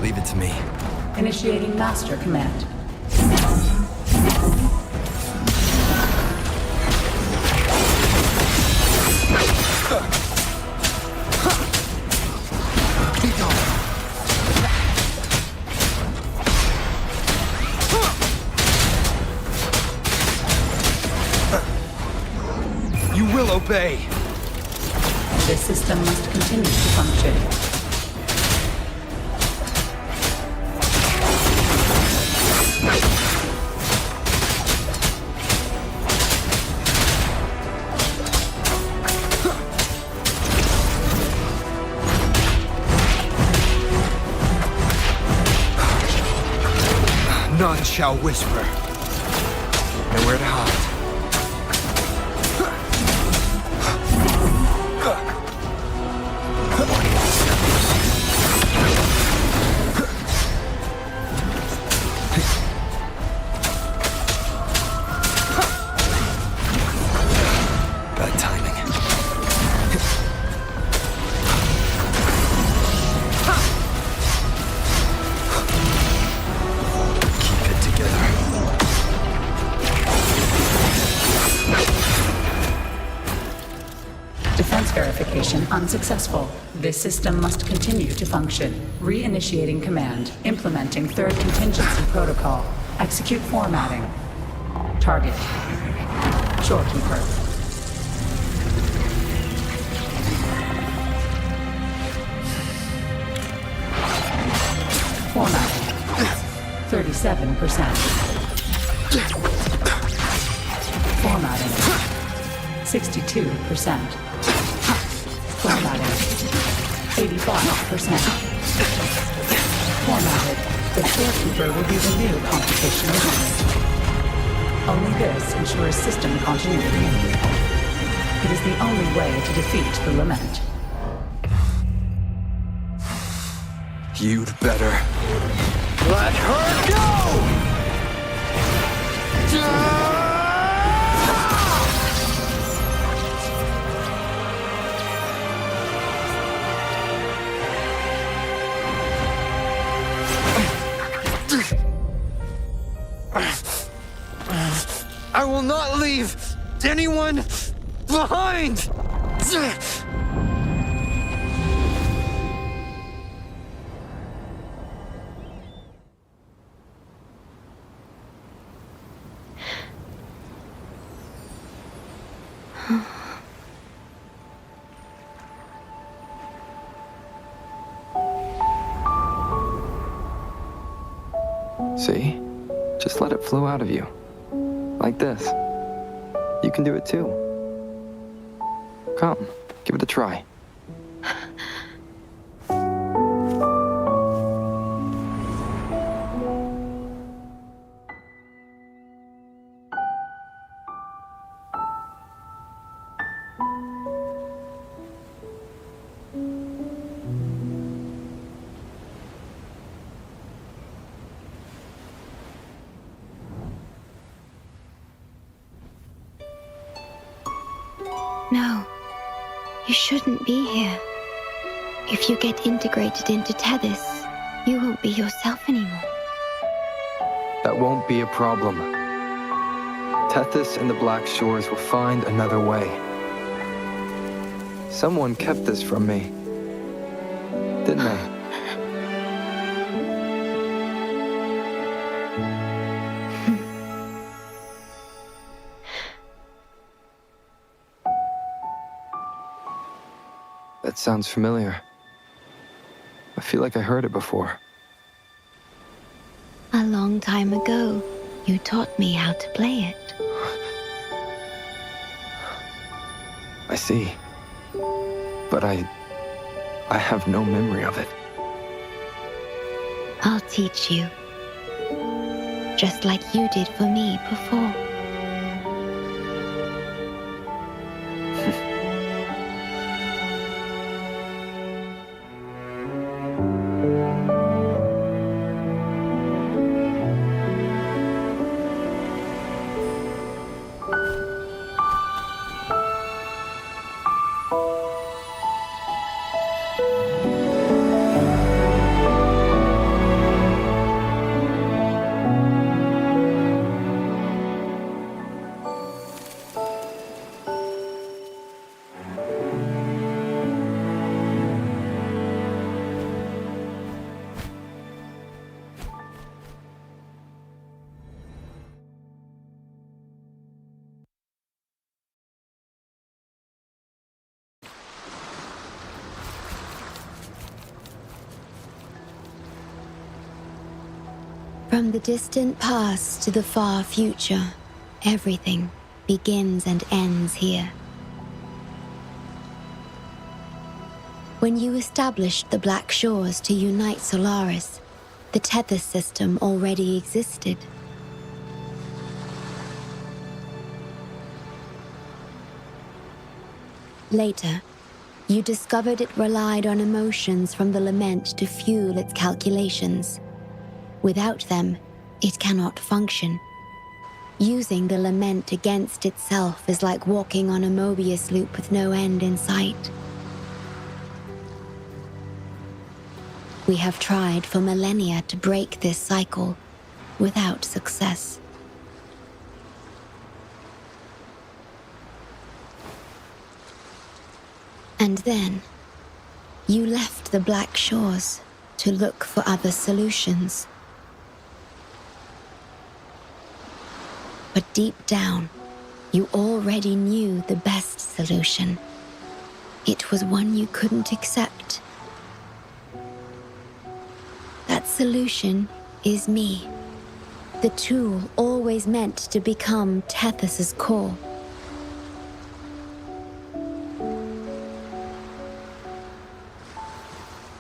Leave it to me. Initiating master command. You will obey. This system must continue to function. None shall whisper. Nowhere to hide. Bad timing. Activation unsuccessful. This system must continue to function. Reinitiating command. Implementing third contingency protocol. Execute formatting. Target. Shorekeeper. Formatting. 37%. Formatting. 62%. Formatting. 85%. Formatted. The Shorekeeper will be the new computational unit. Only this ensures system continuity. It is the only way to defeat the Lament. You'd better. Let her go! I will not leave anyone behind! See? Just let it flow out of you. Like this. You can do it too. Come, give it a try. No, you shouldn't be here. If you get integrated into Tethys, you won't be yourself anymore. That won't be a problem. Tethys and the Black Shores will find another way. Someone kept this from me, didn't they? That sounds familiar. I feel like I heard it before. A long time ago, you taught me how to play it. I see. But I have no memory of it. I'll teach you. Just like you did for me before. From the distant past to the far future, everything begins and ends here. When you established the Black Shores to unite Solaris, the Tethys system already existed. Later, you discovered it relied on emotions from the Lament to fuel its calculations. Without them, it cannot function. Using the Lament against itself is like walking on a Mobius loop with no end in sight. We have tried for millennia to break this cycle, without success. And then, you left the Black Shores to look for other solutions. But deep down, you already knew the best solution. It was one you couldn't accept. That solution is me. The tool always meant to become Tethys' core.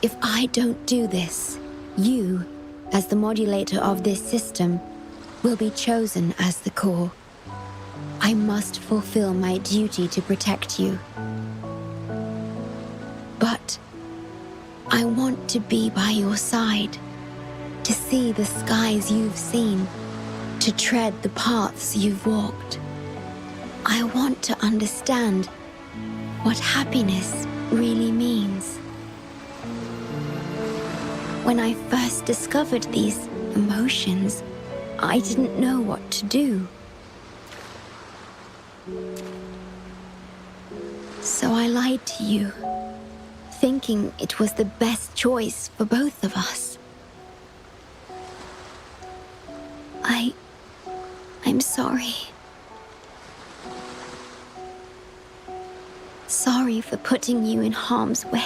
If I don't do this, you, as the modulator of this system, will be chosen as the core. I must fulfill my duty to protect you. But I want to be by your side, to see the skies you've seen, to tread the paths you've walked. I want to understand what happiness really means. When I first discovered these emotions, I didn't know what to do. So I lied to you, thinking it was the best choice for both of us. I'm sorry. Sorry for putting you in harm's way.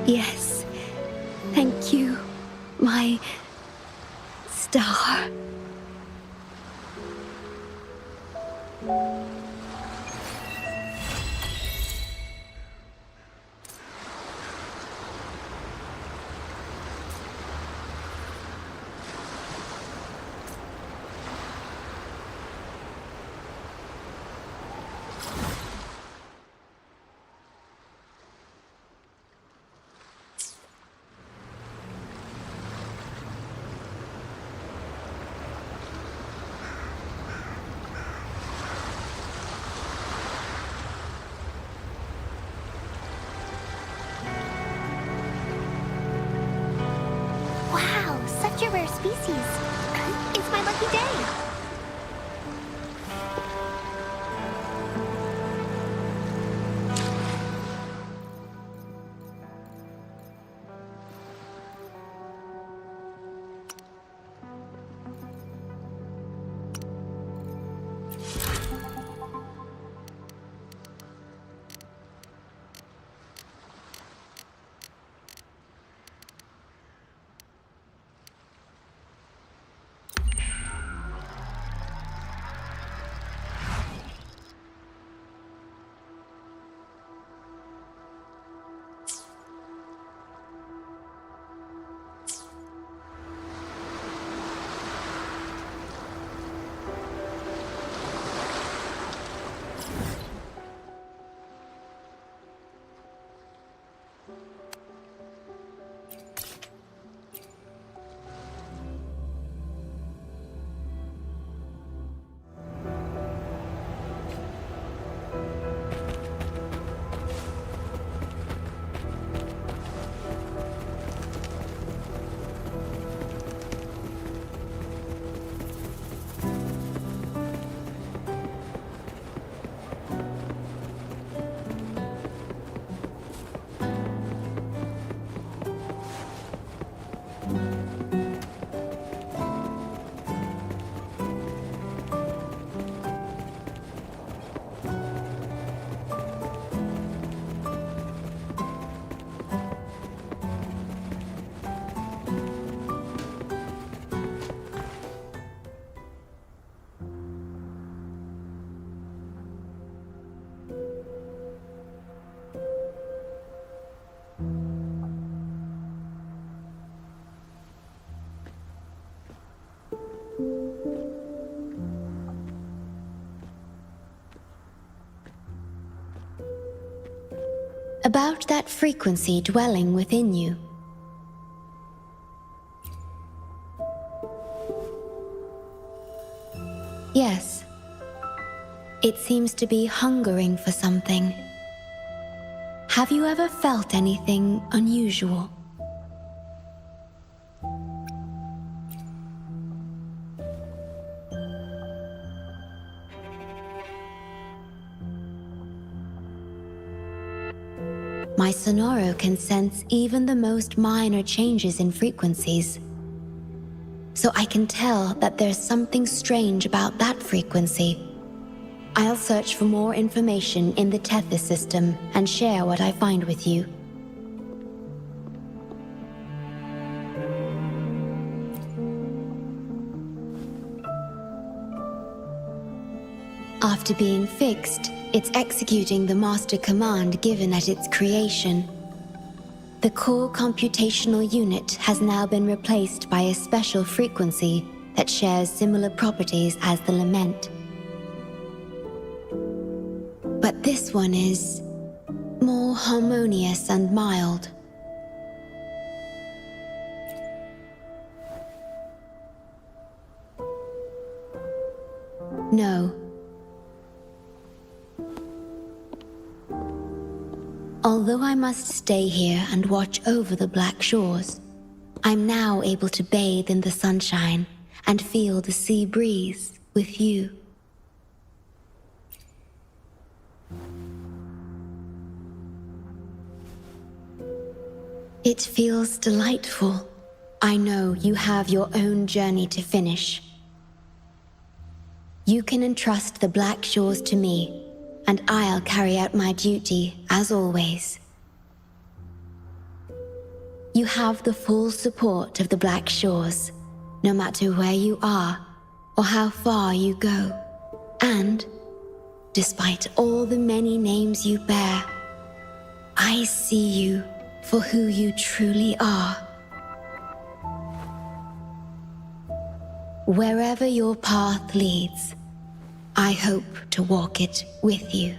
Yes, thank you, my star. Wow, such a rare species. It's my lucky day. About that frequency dwelling within you. Yes. It seems to be hungering for something. Have you ever felt anything unusual? My Sonoro can sense even the most minor changes in frequencies. So I can tell that there's something strange about that frequency. I'll search for more information in the Tethys system and share what I find with you. After being fixed, it's executing the master command given at its creation. The core computational unit has now been replaced by a special frequency that shares similar properties as the lament. But this one is more harmonious and mild. No. Although I must stay here and watch over the Black Shores, I'm now able to bathe in the sunshine and feel the sea breeze with you. It feels delightful. I know you have your own journey to finish. You can entrust the Black Shores to me, and I'll carry out my duty, as always. You have the full support of the Black Shores, no matter where you are or how far you go. And, despite all the many names you bear, I see you for who you truly are. Wherever your path leads, I hope to walk it with you.